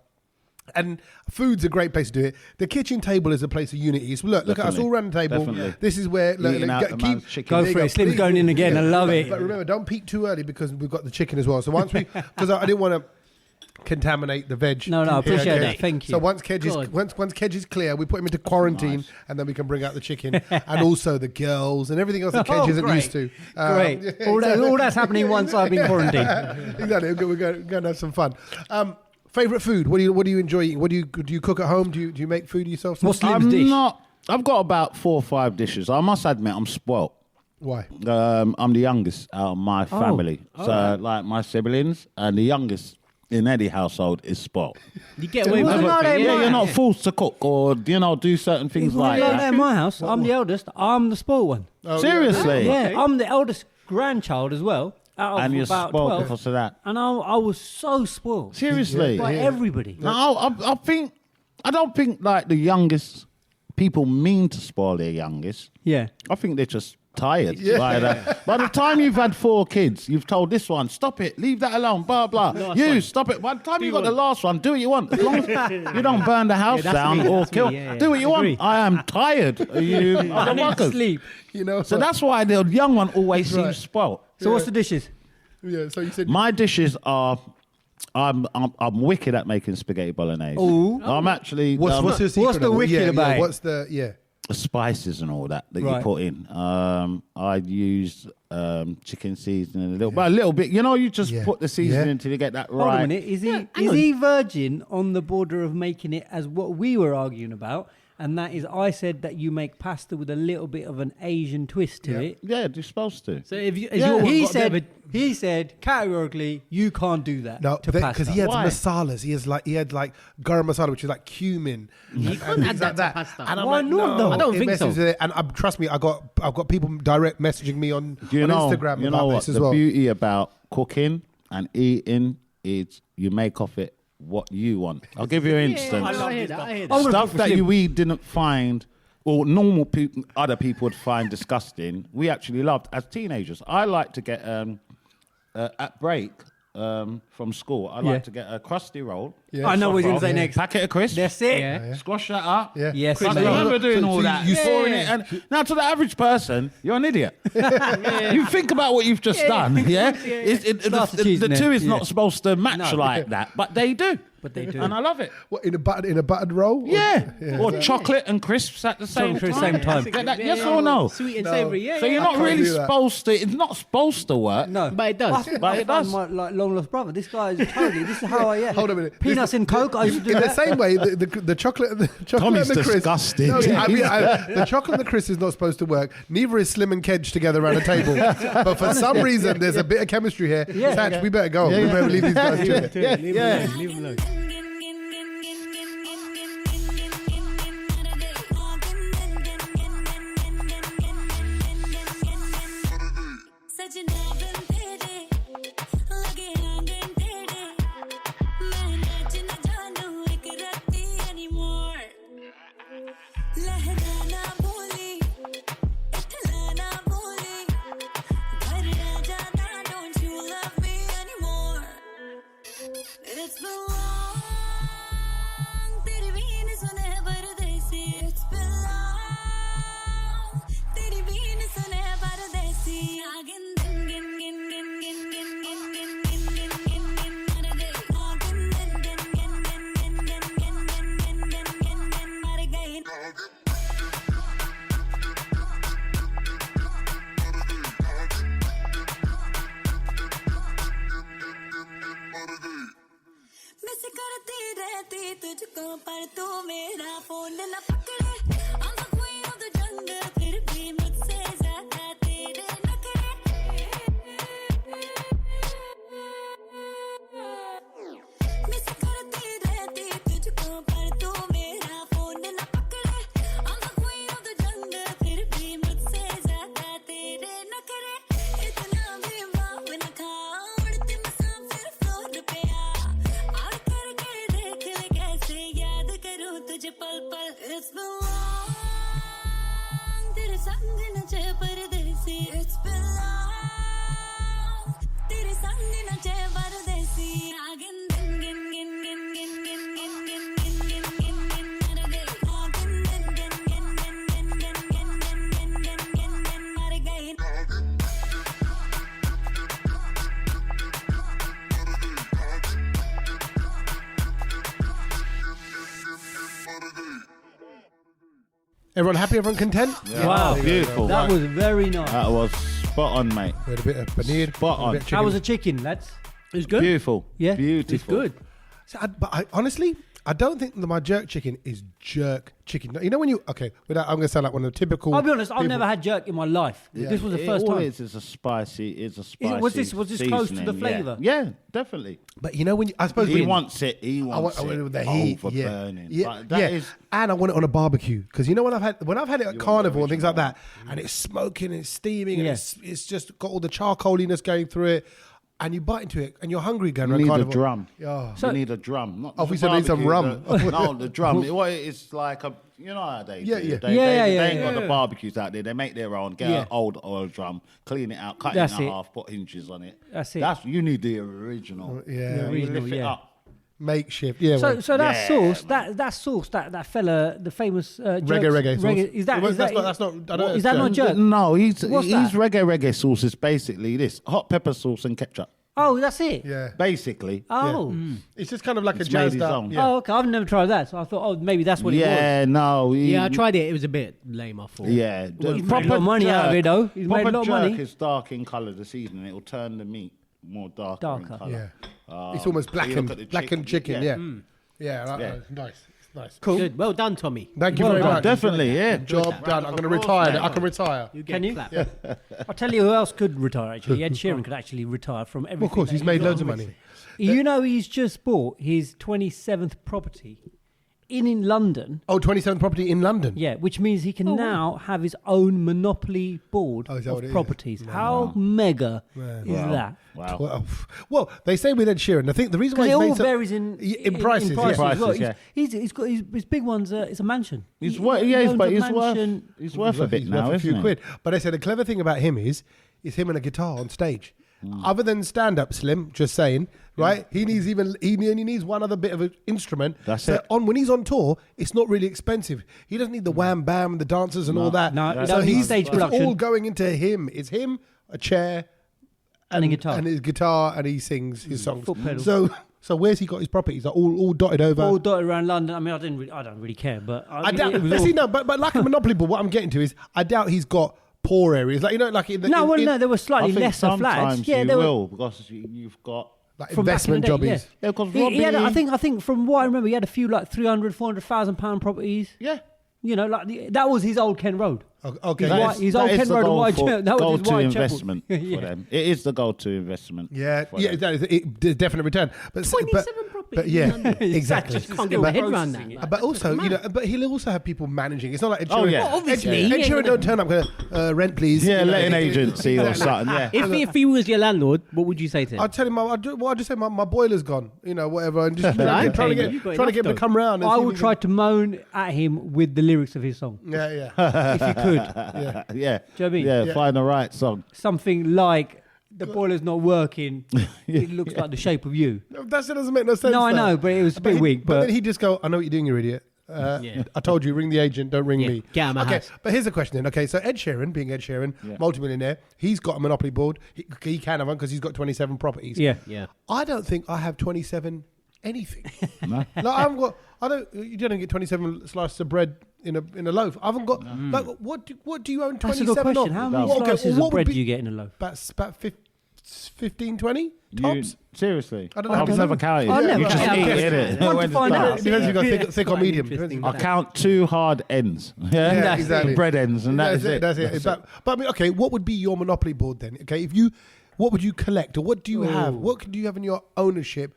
And food's a great place to do it. The kitchen table is a place of unity. So look at us all around the table. Definitely. This is where Eating out the man's chicken. Go there for you it. Slim's please. going in again. I love it. But remember, don't peek too early because we've got the chicken as well. So once because I didn't want to contaminate the veg. No, I appreciate Okay. that. Thank you. So once Kedge is clear, we put him into quarantine, and then we can bring out the chicken and also the girls and everything else that Kedge isn't great. used to. Great. All that's happening once I've been quarantined. Exactly. We're going to have some fun. Favorite food? What do you enjoy eating? Do you cook at home? Do you make food yourself? What's Slim's dish? I've got about 4 or 5 dishes. I must admit, I'm spoilt. Why? I'm the youngest out of my family. So, like my siblings, and the youngest in any household is spoilt. You get away with Well, everything. no, Yeah, you're not forced to cook or, do certain things like Like that that. in my house, I'm the eldest. I'm the spoiled one. Seriously? Yeah, I'm the eldest grandchild as well. Out of And you're about spoiled 12. because of that. And I was so spoiled Seriously? by everybody. No, I don't think like the youngest people mean to spoil their youngest. Yeah. I think they're just tired. By the time you've had 4 kids, you've told this one, stop it, leave that alone, blah, blah. Stop it. By the time you got the last one, do what you want. As long as you don't burn the house that's down me, or that's me, kill. yeah. Do what you Agree. want. I am tired of you I need to motherfuckers. sleep. So that's why the young one always Right. seems spoiled. So what's the dishes? Yeah. So you said My dishes are... I'm wicked at making spaghetti bolognese. Ooh. I'm actually... what's the secret? What's the of it? wicked about it? What's the the spices and all that you Right. put in. I use chicken seasoning a little bit. You just Yeah. put the seasoning until you get that Hold right. a minute. Is he virgin on the border of making it as what we were arguing about? And that is, I said that you make pasta with a little bit of an Asian twist to it. Yeah, you're supposed to. So if you, as Yeah. your one He got a bit of he said categorically you can't do that No, to because pasta. he has Why? masalas. He had like garam masala, which is like cumin. You can't add that to pasta. And I'm Why like, not, no. though? I don't It think messes so. with it. And trust me, I've got people direct messaging me on You know, Instagram you about know what? this as The well. beauty about cooking and eating is you make off it what you want. I'll give you an instance. I hear that. I'm gonna Stuff cook for that Slim. we didn't find or normal people, other people would find disgusting, we actually loved as teenagers. I like to get at break from school. I Yeah. like to get a crusty roll. Yeah. I know what he's going to say roll, next. packet of crisps. That's it. Yeah. Squash that up. Yeah. Yes, I mate. remember doing So- all so that. you- Pouring it, and now to the average person, you're an idiot. You think about what you've just done. Yeah, Starts the cheese the in two there. is Yeah. not supposed to match No. like that, but they do. But they do. And I love it. What, in a buttered roll? Yeah, or chocolate and crisps at the same Chocolate time. at the same time. Get that, yes or no? Sweet and No. savoury, yeah. So yeah. you're not can't really do that. supposed to. It's not supposed to work. No, But it does. I think But it does. I'm like long lost brother. This guy is totally. This is how I am. Hold on a minute. Peanuts in Coke. I used to do In the that. same way, the chocolate and the Tommy's and the crisp. disgusting. No, I mean, the chocolate and the crisp is not supposed to work. Neither is Slim and Kedge together around a table. But for some reason, there's a bit of chemistry here. Yeah. Satch, we better go. We better leave these guys to it. Leave him alone. Leave him alone. सजना बिन तेरे लगे आंगन टेढ़े मैं नाच न जानू एक रत्ती anymore लहराना भूली इठलाना भूली घर आ जाना don't you love me anymore it's been long तेरी बीन सुने परदेसी it's been long तेरी बीन सुने परदेसी आगिन दिन गिन गिन गिन गिन गिन गिन गिन गिन गिन गिन गिन मर गई आगिन दिन गिन गिन गिन गिन गिन गिन गिन गिन गिन गिन गिन गिन मर गई संग नचे परदेसी It's been long तेरे संग नचे परदेसी आगिन गिन गिन गिन गिन गिन गिन गिन गिन गिन गिन गिन गिन मर गई आगिन गिन गिन गिन गिन गिन गिन गिन गिन गिन गिन गिन मर गई Everyone happy? Everyone content? Wow. Beautiful. That was very nice. That was spot on, mate. We had a bit of paneer. Spot a on. bit of How chicken. was the chicken, lads? It was good. Beautiful. Yeah, Beautiful. it's good. So honestly, I don't think that my jerk chicken is jerk chicken. You know when you I'm going to sound like one of the typical. I'll be honest, I've people- never had jerk in my life. Yeah. This was the It first time. always is a spicy. Was this close to the seasoning, flavour? Yeah, definitely. But you know when I suppose He when- wants it. He wants I want it with the heat, overburning. Yeah, Like, that yeah. is- And I want it on a barbecue because you know when I've had it at carnival and things like that, and it's smoking and it's steaming, and Yeah. it's just got all the charcoaliness going through it, and you bite into it and you're hungry going You around need a carnival. drum. Yeah. You need a drum. Not Oh, we the said we need some barbecue, rum. No, the drum. It's like a, you know how they Yeah, do. yeah. They, Yeah, they, yeah, they ain't got yeah. the barbecues out there. They make their own. Get Yeah. an old oil drum, clean it out, cut That's it in it. half, put hinges on it. That's it. You need the original. Yeah. The You original, lift it yeah. up. Makeshift. Yeah. well, So that Yeah, sauce, that sauce, that fella, the famous reggae sauce. is that Well, is that that's not. I don't is that not jerk? No, he's What's that? reggae sauce is basically this: hot pepper sauce and ketchup. Oh, that's it. Yeah. Basically. Oh. It's just kind of like It's a made jazzed his up. own. Yeah. Oh, okay. I've never tried that, so I thought, oh, maybe that's what it was. Yeah, no. Yeah, I tried it. It was a bit lame, I thought. Yeah, He's made a lot of money out of it, though. He's made a lot of jerk money. is dark in colour this evening. It will turn the meat more darker in Darker. colour. Yeah. It's almost so you look at the blackened chicken. Yeah. yeah. Yeah. Right, Yeah. right. Nice. It's nice. Cool. Good. Well done, Tommy. Thank you Well very done. much. Definitely, yeah. Job done. I'm going to applause, retire. mate. I can retire. You get Can you? clapped. I'll tell you who else could retire, actually. Ed Sheeran could actually retire from everything. Well, of course, that he's made got. loads of money. You know, he's just bought his 27th property in London. Oh, 27th property in London. Yeah, which means he can now have his own monopoly board Oh, is that what it of is? properties. How mega is Wow. that? Wow. Well, they say with Ed Sheeran, I think the reason why Because it he's all made so- varies in prices. in yeah. prices as well. Prices, yeah. He's got his big ones. It's a mansion. He's He worth, yeah, owns but a he's mansion. worth a bit He's now, worth a isn't few he? quid. But I said the clever thing about him is him and a guitar on stage. Other than stand up, Slim, just saying, right? He only needs one other bit of an instrument. That's so it. when he's on tour, it's not really expensive. He doesn't need the wham bam, the dancers and all that. No, That's no, it. he's stage it's production. all going into him. It's him, a chair, And a guitar. and his guitar, and he sings his songs. Foot pedal. So where's he got his properties? Like all dotted over. all dotted around London. I mean, I don't really care, but I doubt. it was But all- see, no, but like a monopoly board, what I'm getting to is, I doubt he's got poor areas, like like in the No, in, no, there were I slightly think lesser flats. sometimes Yeah, you there were will because you've got like from back in the investment day, jobbies. yeah, because He had, Robbie- I think from what I remember, he had a few like 300, 400,000 pound properties. yeah. You know, like that was his old Kent Road. Okay, His white- his old Kent Road and Whitechapel. That was his go-to Whitechapel. investment Yeah. for them. It is the go-to investment. yeah, for yeah, them. that is, it definitely return. But 27 properties but in yeah, London. exactly. Just can't get my head around that. Like, But also, but he'll also have people managing. It's not like Ed Sheeran. Oh, yeah. Well, obviously, Ed, he Ed ain't Sheeran gonna- don't turn up. Rent, please. Yeah, You know, letting it- agency or something. Yeah. if he was your landlord, what would you say to him? I'd tell him. I'd just say my boiler's gone. You know, whatever. And just Right, trying okay, to you've got get him to enough come round. And I see if would he try can- to moan at him with the lyrics of his song, Yeah, if you could. yeah. Yeah. Do you know what I mean? Yeah, Yeah. find the right song. Something like, the boiler's not working, it looks like the shape of you. No, that shit doesn't make no sense. No, I though. know, but it was a bit weak. But But then he'd just go, I know what you're doing, you idiot. Yeah. I told you, ring the agent, don't ring Yeah, me. get out of my okay, house. but here's the question then. Okay, so Ed Sheeran, being Ed Sheeran, Yeah. multimillionaire, he's got a monopoly board. He can have one because he's got 27 properties. yeah. Yeah. I don't think I have 27 anything. No? Like, you don't get 27 slices of bread in a loaf. I haven't got, like, what do you own 27 That's a good question. of? How many Well, okay, slices what of would bread be- do you get in a loaf? About 15, 20 tops? Seriously? I don't know. I've never counted. I never You just counted. eat it. Want to When it's find done. out? Depends if you got Yeah. thick or Quite medium. interesting. I count 2 hard ends. Yeah, Yeah, exactly. The bread ends, and that's it. That's it. But I mean, okay, what would be your monopoly board then? Okay, what would you collect, or what do you have? What do you have in your ownership?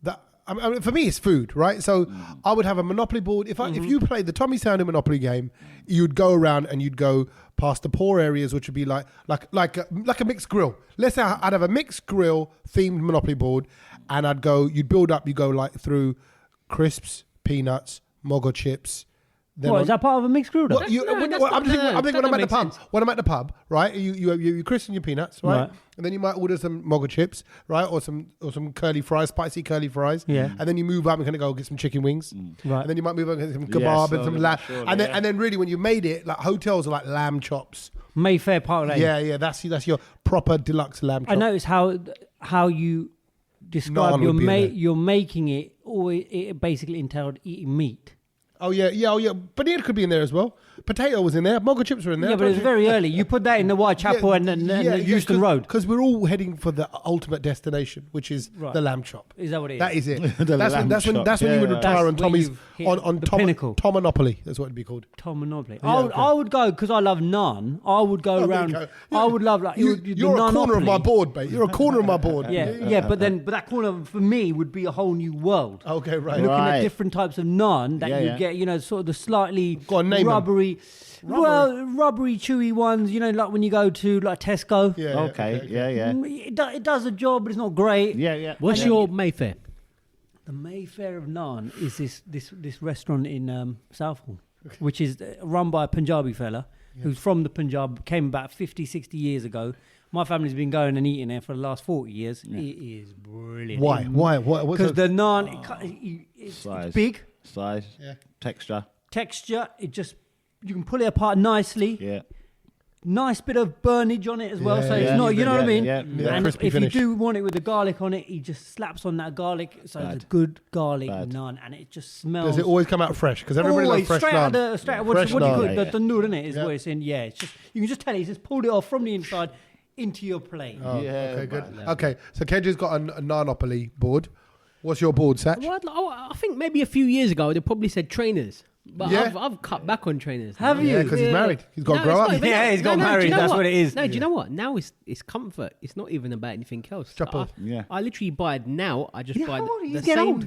That I mean, for me, it's food, right? So I would have a monopoly board. If you played the Tommy Sound Monopoly game, you'd go around and you'd go past the poor areas, which would be like a mixed grill. Let's say I'd have a mixed grill themed monopoly board, and you'd build up. You go like through crisps, peanuts, mogo chips, Then What, is that part of a mixed grill? Well, you, No, when, that's well, not- I'm just thinking, no, I'm thinking that when I'm at don't the pub. make sense. When I'm at the pub, right? You christen your peanuts, right? Right. And then you might order some mogger chips, right? Or some curly fries, spicy curly fries. Yeah. And then you move up and kind of go get some chicken wings. Right. And then you might move up and get some kebab and so some then lamb. surely, And then yeah. and then really when you made it, like hotels are like lamb chops. Mayfair Park Lane. Yeah, that's your proper deluxe lamb chop. I noticed how you describe Naan would be in there. you're making it, or it basically entailed eating meat. Oh yeah. Paneer could be in there as well. Potato was in there. Mogger chips were in there. Yeah, but it was very early. You put that in the Whitechapel and the Euston Road. Because we're all heading for the ultimate destination, which is Right. the lamb chop. Is that what it is? That is it. The that's lamb when chop, that's when you would yeah. retire That's on where Tommy's you've hit on the pinnacle. Tomonopoly. That's what it'd be called. Tom Monopoly. Yeah, okay. I would go because I love naan. I would go Oh, there you around. go. I would love like You're the a corner of Naanopoly. my board, mate. You're a corner of my board. Yeah. But that corner for me would be a whole new world. Okay, right. Looking Right. at different types of naan that Yeah, you yeah. get, sort of the slightly Go on, name 'em. rubbery, rubbery, chewy ones. Like when you go to like Tesco. Yeah, Okay, yeah. It does a job, but it's not great. Yeah. What's your Mayfair? The Mayfair of Naan is this restaurant in Southall, which is run by a Punjabi fella who's from the Punjab, came about 50, 60 years ago. My family's been going and eating there for the last 40 years. It is brilliant. Why? What's Because the, the naan, it's Size. big, Size, Yeah. texture. texture. You can pull it apart nicely. Yeah. Nice bit of burnage on it as well. Yeah, So yeah, it's not, you know what I mean? yeah. And crispy if finish. you do want it with the garlic on it, he just slaps on that garlic. So it's Bad. a good garlic Bad. naan, and it just smells. does it always come out fresh? Because everybody Always loves fresh straight out naan. the straight out Fresh what do you call naan. it? Yeah. The noor, isn't it? Is Yeah. what it's in. Yeah, it's just you can just tell he's just pulled it off from the inside into your plate. Oh, Yeah, okay, good. man. Okay, so Kedge's got a Naanopoly board. What's your board, Satch? Well, I think maybe a few years ago they probably said trainers, but Yeah. I've cut back on trainers. Have now. you? Yeah, because he's married. He's got to No, grow it's up. not even Yeah, that. he's got do you married, know that's what? what it is. No, do you know what? Now it's comfort. It's not even about anything else. Triple. Yeah. I literally buy it now. I just Yeah, buy how old are you? the You get same. old.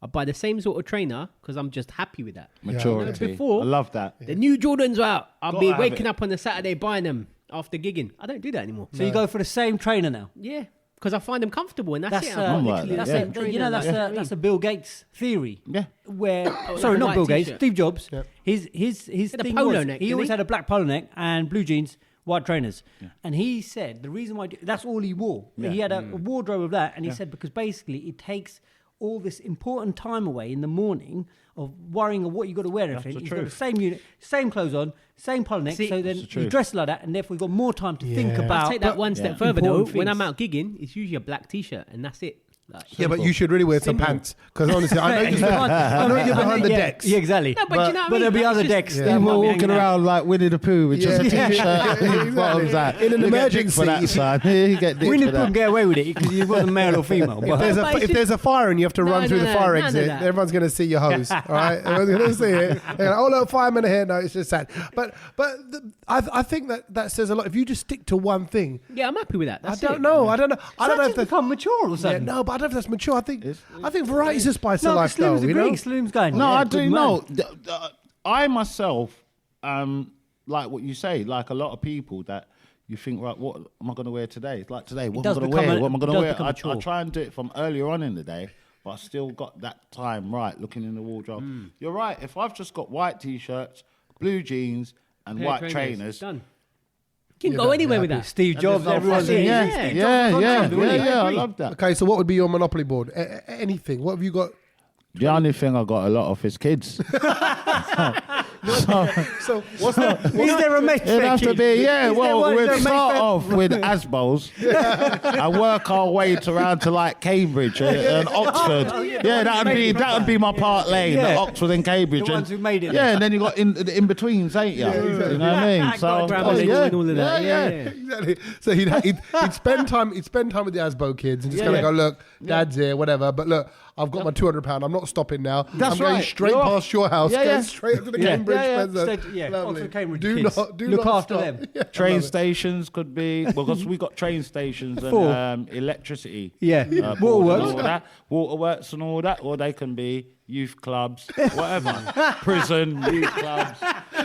I buy the same sort of trainer because I'm just happy with that. Maturity. Before- I love that. The new Jordans are out. I'll Gotta be have waking it. up on a Saturday buying them after gigging. I don't do that anymore. So you go for the same trainer now. Yeah, because I find them comfortable and that's That's it. I've got like literally that, the yeah. same trainer. you know that's a Bill Gates theory. Yeah. Where like sorry, a not white Bill Gates, t-shirt. Steve Jobs. Yeah. His had a thing polo was neck, he didn't always he? had a black polo neck and blue jeans, white trainers. And he said the reason why that's all he wore. Yeah. He had a wardrobe of that, and he said because basically it takes all this important time away in the morning of worrying of what you got to wear and everything. the He's got the truth. same unit, same clothes on, same polo neck. See, So then That's the you truth. dress like that, and therefore you've got more time to think Yeah. about. I'll take that one step further though. important When I'm things. out gigging, it's usually a black t-shirt and that's it. Like, Yeah, but you should really wear some pants. Because honestly, I know you're behind the decks. Yeah, exactly. No, but you know what I mean? there'll be Like, other it's just- decks. Yeah. that People might be walking hanging out. around like Winnie the Pooh with just a Yeah. t-shirt and his Exactly. bottoms out. In an You get dick emergency. for that, son. You get dick Winnie for the Pooh can that. get away with it because you wasn't male or female. If But there's, but a, it's if there's a fire and you have to run No, through no, the no, fire none of exit, that. everyone's going to see your hose. All right, everyone's going to see it. They're going, oh look, fireman here. No, it's just sad. But I think that says a lot. If you just stick to one thing, yeah, I'm happy with that. I That's don't it. know. I don't know. I don't know if that's that's become mature or yeah, something. no, but I don't know if that's mature. I think variety's a spice No, of but life, though. Slim's You know? agreeing. Slim's going. No, yeah, I good do man. know. I myself, like what you say, like a lot of people that you think, right, what am I going to wear today? It's like today, what am I does going to become wear? a- What am I going does to wear? become a I chore. try and do it from earlier on in the day, but I still got that time right, looking in the wardrobe. You're right. If I've just got white t-shirts, blue jeans, and Pair of white trainers, Done. You can You're go done, anywhere you're with happy. that. Steve Jobs, no everyone's fussing. in. Yeah. Steve Jobs was on something, wasn't he? I love that. Okay, so what would be your Monopoly board? Anything? What have you got? The only thing I got a lot of is kids. So what's the? Is there a Mayfair? It'd have to kid? be, yeah. Is there Well, one- is there we'd a start Mayfair? off with Asbos and work our way around to like Cambridge and Oxford. Yeah, that'd be my part lane, Yeah. Oxford and Cambridge. The and- ones who made it. Yeah, and then you got in betweens, ain't you? exactly. You know what I mean? So Grammar Link and all of that. Yeah. Exactly. So he'd spend time with the Asbo kids and just kind of go, look, Dad's here, whatever. But look, I've got my £200. I'm not stopping now. That's I'm going right. straight You're past your house. Yeah, going yeah. straight up to the Yeah. Cambridge. Yeah, yeah. President. Straight- yeah, Lovely. Oxford, Cambridge Do kids. not Look after stop. them. Yeah, train love it. stations could be because we got train stations Four. and electricity. Yeah. board and Waterworks. all that, waterworks and all that, or they can be youth clubs, whatever, prison, youth clubs.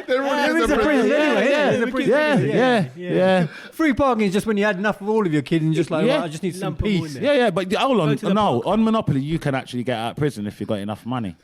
There already is It's a prison anyway. yeah, It's a prison. yeah. Free parking is just when you had enough of all of your kids and just like, Yeah. right, I just need some Lump 'em all peace. in there. Yeah, but hold on. Go to the No, park. on Monopoly, you can actually get out of prison if you've got enough money.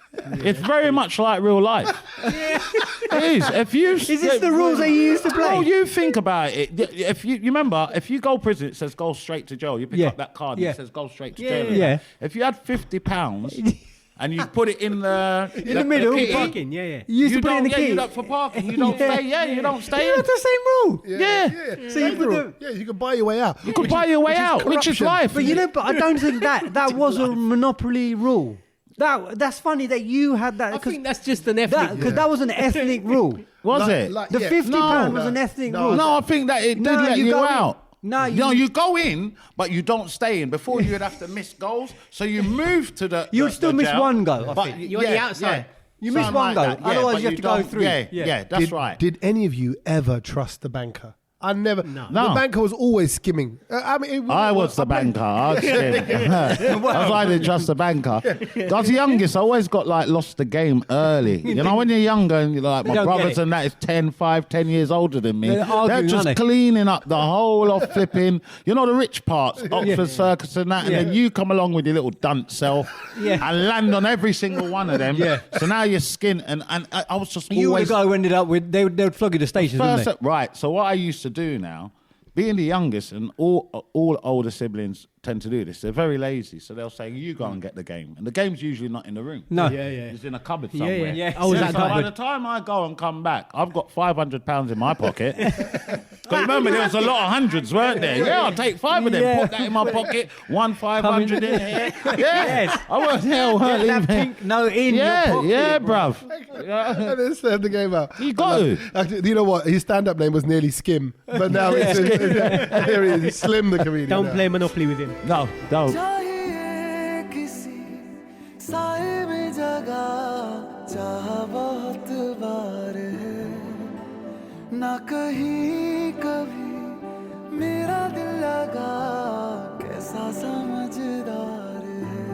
It's very much like real life. It is. If you Is this the rules they used to play? Well, you think about it. If you remember, if you go prison, it says go straight to jail. You pick Yeah. up that card, and Yeah. it says go straight to Yeah, jail. yeah. If you had £50 and you put it in the middle, kitty, Parking, yeah. You used to put it in the yeah, key. you don't for parking. You don't Yeah. stay. Yeah, you don't stay. Yeah, in. that's the same rule. Yeah. So you put the, Yeah, you can buy your way out. You can buy your way out, which is corruption. life. but you know, but I don't think that was a monopoly rule. That's funny that you had that I think that's just an ethnic. because that was an ethnic rule. was Like- it? like- The yeah. £50 was No, an ethnic no, rule. No, I think that it did No, let you you go in. out. No, you go in, but you don't stay in. Before you'd have to miss goals, so you move to the. You would the- still the miss jail, one goal, I but think. You're on the outside. You miss Something one goal, that, otherwise but you have to go don't- through. Yeah, Yeah. yeah, that's Did, right. Did any of you ever trust the banker? I never. No. The No. banker was always skimming. I mean, I was the banker. I That's why I didn't trust the banker. I was the youngest. I always got lost the game early. You know, when you're younger and you're like, my don't get brothers it. and that is 10 years older than me. They're arguing, They're just aren't they? cleaning up the whole of flipping, you know, the rich parts, Oxford Circus and that. And Yeah. then you come along with your little dunce self Yeah. and land on every single one of them. Yeah. So now you're skin and I was just You were the always guy who ended up with, they would flog you to stations, wouldn't First, they? right. So what I used to do now, being the youngest, and all older siblings tend to do this. They're very lazy, so they'll say, "You go and get the game," and the game's usually not in the room. No. Yeah, yeah. It's in a cupboard Yeah, somewhere. yeah. I was So at by cupboard. the time I go and come back, I've got £500 in my pocket. Because remember, there was a lot of hundreds, weren't there? Yeah, I'll take 5 of them, Yeah. put that in my pocket, 500 in here. Yeah, Yes. I won't Get that leave pink note in your Yeah, pocket. yeah, bruv. And then serve the game out. You got to. Actually, you know what? His stand-up name was nearly Skim, but now it's here he is, Slim the comedian. Don't now. play Monopoly with him. No, don't. चाहिए किसी साए में जगह चाह बहुत बार है ना कहीं कभी मेरा दिल लगा कैसा समझदार है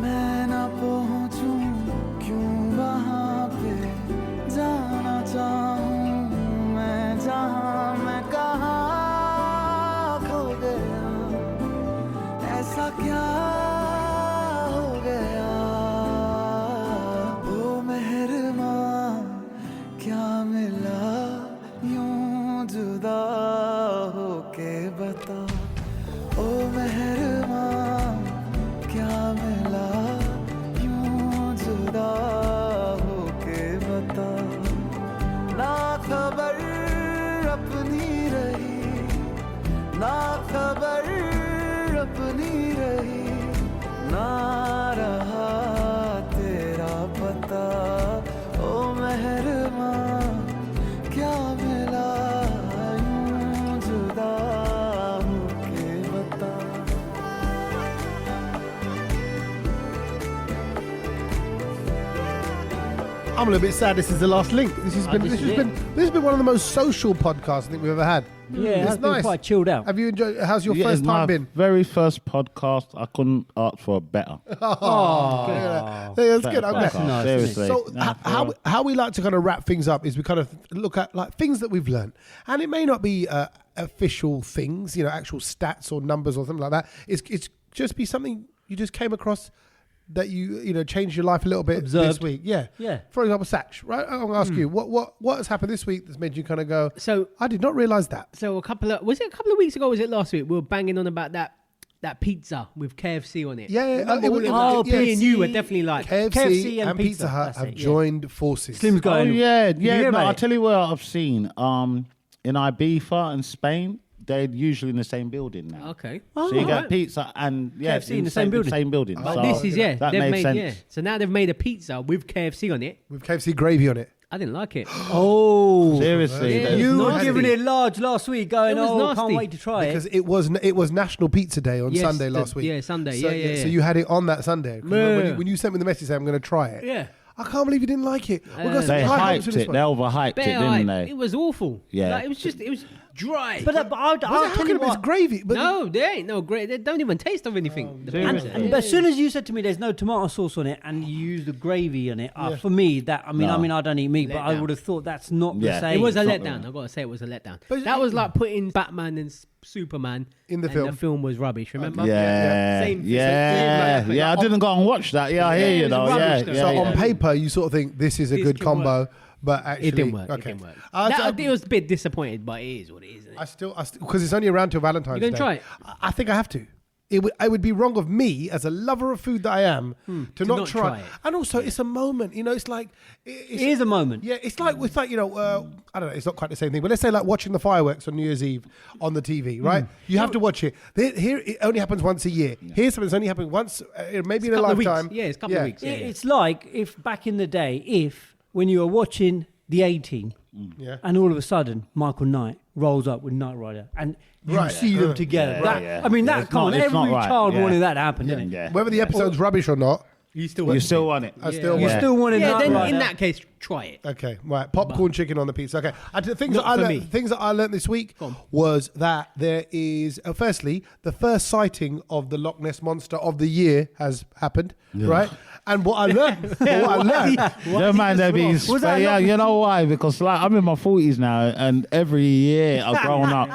मैं ना पहुंचूं क्यों वहां पे जाना चाहूं मैं जहां मैं कहां खो गया ऐसा क्या हो गया ओ मेहरबां क्या मिला यूं जुदा होके बता ओ मेहरबां क्या मिला यूं जुदा होके बता ना खबर अपनी रही ना खबर अपनी रही ना रहा तेरा पता ओ मेहरबां क्या मिला यूं जुदा होके बता I'm a little bit sad. This is the last link. This has been one of the most social podcasts I think we've ever had. Yeah, it's it's been nice. quite chilled out. Have you enjoyed? How's your Yeah, first it's time my been? very first podcast. I couldn't ask for a better. Yeah, that's good. I'm Better glad. podcast, nice, seriously. So Nah, how we like to kind of wrap things up is we kind of look at like things that we've learned, and it may not be official things, you know, actual stats or numbers or something like that. It's just be something you just came across that you know changed your life a little bit this Observed. week. Yeah. Yeah. For example, Satch, right? I'm gonna ask you what has happened this week that's made you kind of go, So I did not realise that. So a couple of weeks ago? Or was it last week? We were banging on about that pizza with KFC on it. Yeah, yeah, Remember it all was- of us? oh, me and you were KFC. definitely like KFC, and Pizza Pizza, Hut that's have it, yeah. joined forces. Slim's Oh going. yeah, Did you hear yeah. No, about I'll it? tell you where I've seen. In Ibiza and Spain, they're usually in the same building now. Okay. So you get Alright. pizza and KFC in the same building. Same building. But So this is that they've made made sense. So now they've made a pizza with KFC on it. With KFC gravy on it. I didn't like it. Oh, Seriously, Yeah, that- you were nasty. giving it large last week, going, It was "Oh, nasty. can't wait to try Because it." it was National Pizza Day on Yes, Sunday the- last week. yeah, Sunday, So, yeah. So you had it on that Sunday. 'Cause Yeah. when you sent me the message saying I'm going to try it. Yeah. I can't believe you didn't like it. We've got some They high hopes hyped for this it. one. They overhyped it, Better, didn't like, they? it was awful. Yeah. Like, it was. Dry. But I'll How tell can you it be what. gravy? But no, there ain't no great. They don't even taste of anything. The Seriously? pan- But as soon as you said to me there's no tomato sauce on it and you use the gravy on it, for me that I No. mean I don't eat meat, but I Letdown. would have thought that's not the Yeah. same. It was a It's not letdown. the- I gotta say, it was a letdown. But That was like putting Batman and Superman In the and film. The film was rubbish. Remember? Yeah, Same- yeah, same- yeah. I didn't go and watch that. Yeah, I hear you it was though. rubbish Yeah, though. yeah. So yeah. on paper, you sort of think this is a This good can combo, work. but actually, It didn't work. Okay. It didn't work. I It was a bit disappointed, but it is what it is. Isn't it? I still, because it's only around till Valentine's You gonna Day. try it? I think I have to. I would be wrong of me as a lover of food that I am to not try. it. And also, it's a moment. You know, it's like It is a moment. Yeah, it's like you know, I don't know. It's not quite the same thing, but let's say like watching the fireworks on New Year's Eve on the TV, right? You have to watch it. Here, it only happens once a year. Here's something that's only happened once, maybe in a couple of weeks. lifetime. Yeah, it's a couple of weeks. Yeah. It's like if back in the day, when you were watching the A-Team, Yeah. and all of a sudden Michael Knight rolls up with Knight Rider, and you Right. see them together. Yeah, That- yeah. I mean, Yeah, that it's come on, not- it's every not right. child Yeah. wanted that to happen, didn't it? Yeah. Whether the episode's rubbish or not, You still You still want it. I still You want. still wanted Yeah, Knight then Rider. in that case, try it. Okay, right. Popcorn chicken on the pizza. Okay, things Not that I for learned. me. Things that I learned this week Go on. was that there is, firstly, the first sighting of the Loch Ness monster of the year has happened. Right, and what I learned, Don't mind there being Was that yeah, not- you know why? Because like I'm in my 40s now, and every year I've grown up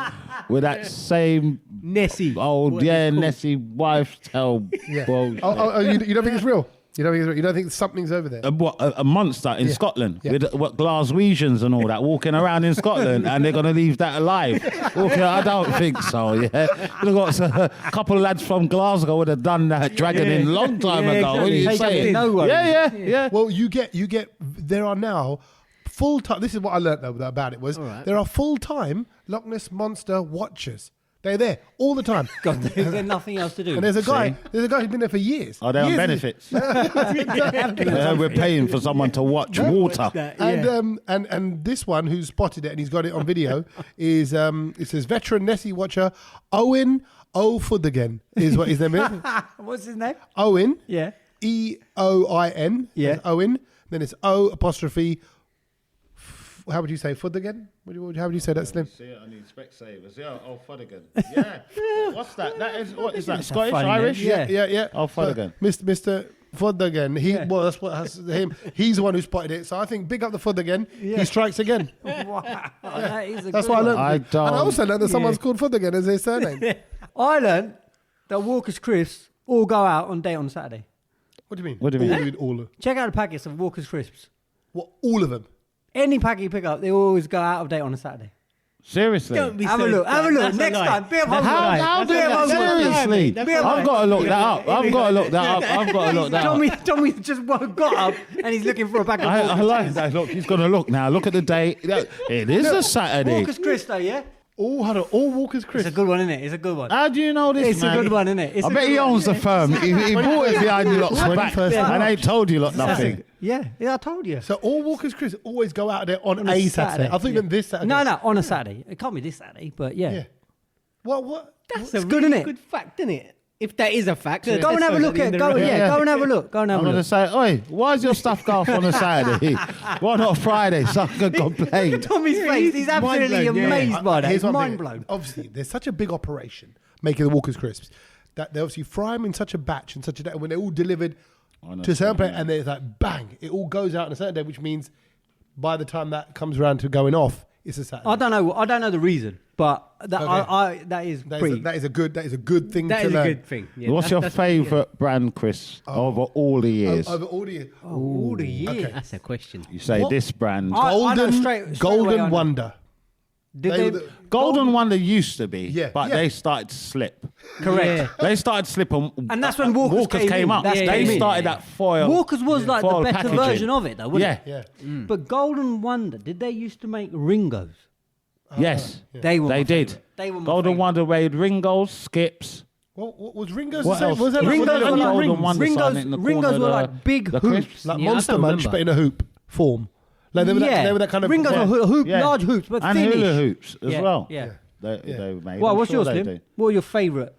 with that same Nessie. old What it's called. Nessie wife tale. bullshit. you don't think it's real? You don't think it's real? You don't think something's over there? A monster in Scotland Yeah. with what Glaswegians and all that walking around in Scotland, and they're gonna leave that alive. Okay, I don't think so. Yeah, you've got a couple of lads from Glasgow would have done that dragging in long time Yeah, ago. What are exactly. you Take them saying? in, no worries. Yeah. Well, you get. There are now full-time. This is what I learned though about it was right. there are full-time Loch Ness monster watchers. They're there all the time. God, there's nothing else to do. And there's a guy who's been there for years. Are they on Years. benefits? We're paying for someone to watch water. And this one who's spotted it and he's got it on video is it says veteran Nessie watcher Owen O'Fuddigan is what his name is. What's his name? Owen Yeah. EOIN. Yeah. That's Owen. Then it's O apostrophe. How would you say Fuddigan? How would you say that, Slim? See it on the Specsavers. Yeah, oh, Fuddigan. Yeah. What's that? What is that? That's a Scottish, funny Irish? name. Yeah. Yeah. Oh, Fuddigan. Mr. Fuddigan. Well, that's what has him. He's the one who spotted it. So I think big up the Fuddigan. He strikes again. Wow, that is a That's good what I one. learned. I don't- And I also learned that someone's called Fuddigan as their surname. I learned that Walker's Crisps all go out on date on Saturday. What do you mean? What do you mean? All of Check out the packets of Walker's Crisps. what? All of them. Any packet you pick up, they always go out of date on a Saturday. Seriously? Don't be Have so a look. Have a look. that's Next lie. time. Be a That's humble. a lie. How That's a dare lie. you? That's a lie. Seriously? That's a I've lie. got to look that up. I've got to look that up. I've got to look that up. Tommy just got up and he's looking for a packet of I Walker's like that. Look, he's going to look now. Look at the date. It is a Saturday. Walker's Crisps, though, yeah? All Walker's It's a Crisp. good one, isn't it? It's a good one. How do you know this, It's man? a good one, isn't it? It's I a bet good he one. owns the firm. He bought it behind you lot's back 21st and ain't told you lot nothing. Yeah, I told you. So all Walker's Crisp always go out there on a a Saturday. Saturday. I think Yeah. meant this Saturday. No, on a Saturday. It can't be this Saturday, but yeah. Yeah. What? That's It's a good, really innit? good fact, isn't it? If that is a fact, Go and have a look at go and have a look. Go and have I'm a going to look. say, oi, why is your stuff go off on a Saturday? Why not Friday? So I can complain. Tommy's face, he's absolutely blown, yeah. amazed by that. Here's He's one mind thing. blown. Obviously, there's such a big operation making the Walker's Crisps that they obviously fry them in such a batch and such a day when they're all delivered to a certain place and there's like bang, it all goes out on a certain day, which means by the time that comes around to going off, it's a Saturday. I don't know the reason, but that Okay. that is That pretty. is a good thing that to is a learn. good thing. Yeah, What's your favourite brand, Chris, over all the years? Over all the years. all the years. Okay. That's a question. You say What? this brand. I know straight away I Golden know. Wonder. Did They they? were the- Golden Wonder used to be, Yeah, but yeah. they started to slip. Correct. They started slipping. And that's when Walker's came in. up. That's They came in. started that foil. Walker's was like the foil better packaging. version of it, though, wasn't Yeah. it? Yeah. But Golden Wonder, did they used to make Ringos? Yes, They were. they my did. favourite. They were my Golden favourite. Wonder made Ringos, Skips. What was Ringo's What the same? else? Was that Ringos like, and like, Golden rings. Wonder sign Ringos- in the Ringos corner, were the- like big the hoops. crisps. like Yeah, I Monster don't Munch, remember. but in a hoop form? Like they were that kind of Ringos Yeah. were Yeah. large hoops, but and thinnish. hula hoops as Yeah, well. yeah. They made. Well, I'm what's sure yours, they Slim? do. What are your favourite?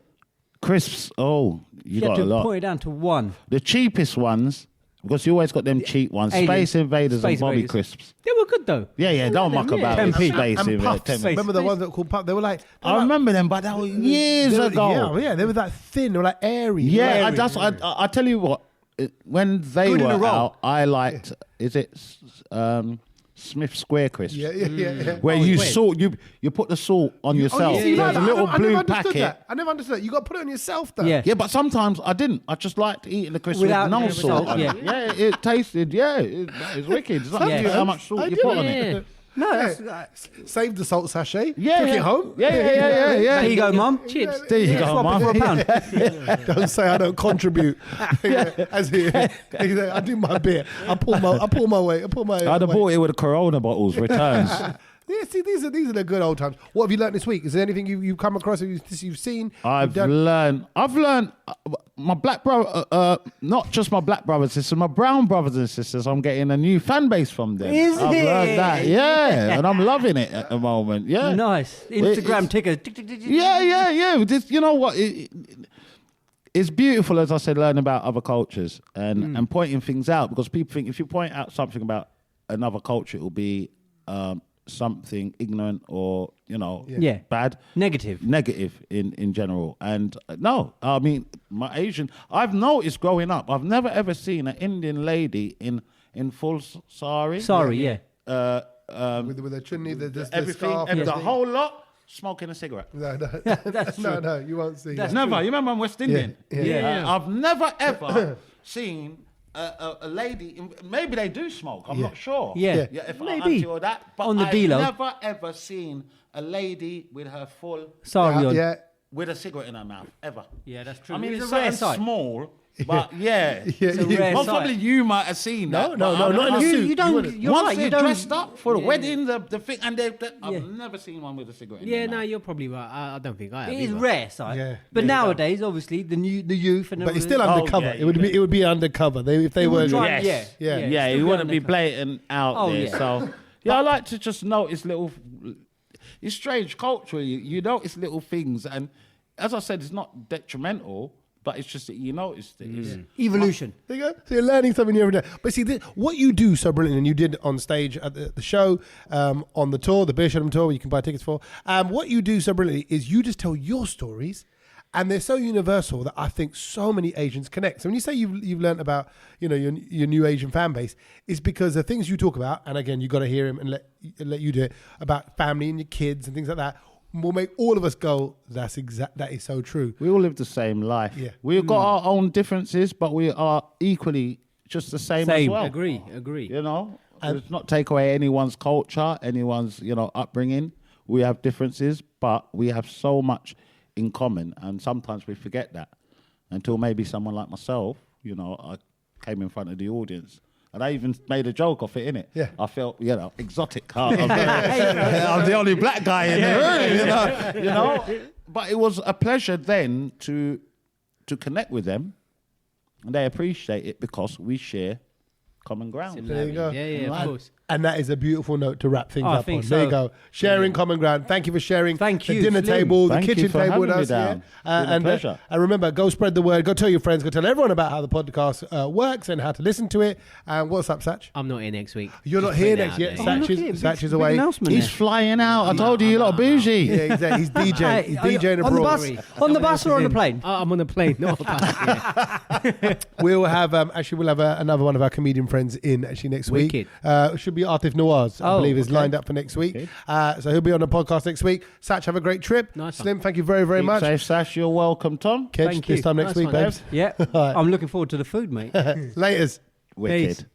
Crisps. Oh, you You have got a to lot. point it down to one. The cheapest ones Because you always got them cheap ones. Aliens. Space Invaders Space and Bobby Invaders. Crisps. They were good though. Yeah, don't muck them, yeah. about it. 10p. Space And Invaders. puffs. 10p. Remember the ones that were called puffs? They were like... I remember them, but that was years they were- ago. Yeah, they were that thin. They were like airy. Yeah, Like- I tell you what, when they Good in a were roll. out, I liked, is it Smith Square Crisps? Yeah. Where you salt, you put the salt on yourself. you see There's that? a little I blue never understood packet. that. I never understood that. You got to put it on yourself, though. Yeah. Yeah, but sometimes I didn't. I just liked eating the crisps with Without- no yeah, salt. without- on yeah. it. Yeah, it tasted. Yeah, it's wicked. It's up to you how much salt I you did. put on Yeah. it. No, Yeah. that's, Save the salt sachet. Yeah, Took yeah. it home. Yeah. there you go, Mum. Chips. There you go, Swap it Mum. for a pound. Don't say I don't contribute. As I do my bit. I pull my weight. I'd have bought it with the Corona bottles, returns. Yeah, see, these are the good old times. What have you learned this week? Is there anything you've come across? You've seen? I've learned my black brother, not just my black brothers and sisters, my brown brothers and sisters. I'm getting a new fan base from them. Is I've it? learned that, yeah, and I'm loving it at the moment. Yeah, Nice. Instagram ticker. yeah. This, you know what? It's beautiful, as I said, learning about other cultures and pointing things out, because people think if you point out something about another culture, it will be something ignorant or Yeah. bad. Negative. Negative in general. And no, I mean, my Asian, I've noticed growing up, I've never ever seen an Indian lady in full sari. Sorry, yeah. With a chutney, the Everything, scarf, and the everything. whing lot smoking a cigarette. No, you won't see. That's that. Never. You remember I'm West Indian? Yeah. I've never ever seen a lady. Maybe they do smoke. I'm not sure. Yeah. If Maybe. auntie or that. But On the I've D-Lo. never ever seen a lady with her full Sorry, on. Yeah. with a cigarette in her mouth ever. Yeah, that's true. I mean, It's it's a rare something sight. small, but yeah. It's a rare Most sight. probably you might have seen No, that. no, but not in a I've- suit. You don't. wouldn't. You're Once right. they're You don't. dressed up for the wedding, the thing, and I've never seen one with a cigarette in Yeah, their no, mouth. you're probably right. I don't think I have. It is either. rare sight. Yeah. But nowadays, obviously, the youth and But it's everything- still undercover. yeah, It would be undercover. If they You were. would try- Yes. Yeah. Yeah, still you be wouldn't be undercover. blatant out Oh, there. yeah. So, I like to just notice little. It's strange culturally. You notice little things, and as I said, it's not detrimental, but it's just that you notice things. evolution. There you go. So you're learning something new every day. But see, what you do so brilliant, and you did on stage at the show, on the tour, the Beer Shadham tour, where you can buy tickets for. What you do so brilliantly is you just tell your stories, and they're so universal that I think so many Asians connect. So when you say you've learned about your new Asian fan base, it's because the things you talk about, and again you got to hear him and let you do it, about family and your kids and things like that, will make all of us go, that is so true. We all live the same life. Yeah. We've got our own differences, but we are equally just the same as Same. well. Agree. You know, let's not take away anyone's culture, anyone's upbringing. We have differences, but we have so much in common, and sometimes we forget that until maybe someone like myself. I came in front of the audience. And I even made a joke off it, innit? Yeah. I felt, exotic. I'm the only black guy in the room, But it was a pleasure then to connect with them, and they appreciate it because we share common ground. There you go. Yeah, of course. And that is a beautiful note to wrap things I up on. think There you so. go. Sharing common ground. Thank you for sharing Thank the you, dinner Slim. table, the Thank you kitchen for table with having me us. down. Yeah. It's been a pleasure. And remember, go spread the word. Go tell your friends. Go tell everyone about how the podcast works and how to listen to it. And what's up, Satch? I'm not here next week. You're not Just here putting it next out yet. there. Oh, look Satch at him. Satch is Big away. announcement He's there. flying out. I told you, you're bougie. Yeah, exactly. He's DJing. He's DJing on the abroad. bus, on the bus or on the plane? I'm on the plane. Not a bus. Yeah. We'll have another one of our comedian friends in actually next week. Wicked. Should be Atif Nawaz, I Oh, believe, is okay. lined up for next week. So he'll be on the podcast next week. Satch, have a great trip. Nice one. Slim, thank you very, very Keep much. safe, Sash. You're welcome, Tom. Catch Thank this you. time next Nice week, one, babes. Yeah, All right. I'm looking forward to the food, mate. Laters. Wicked. Peace.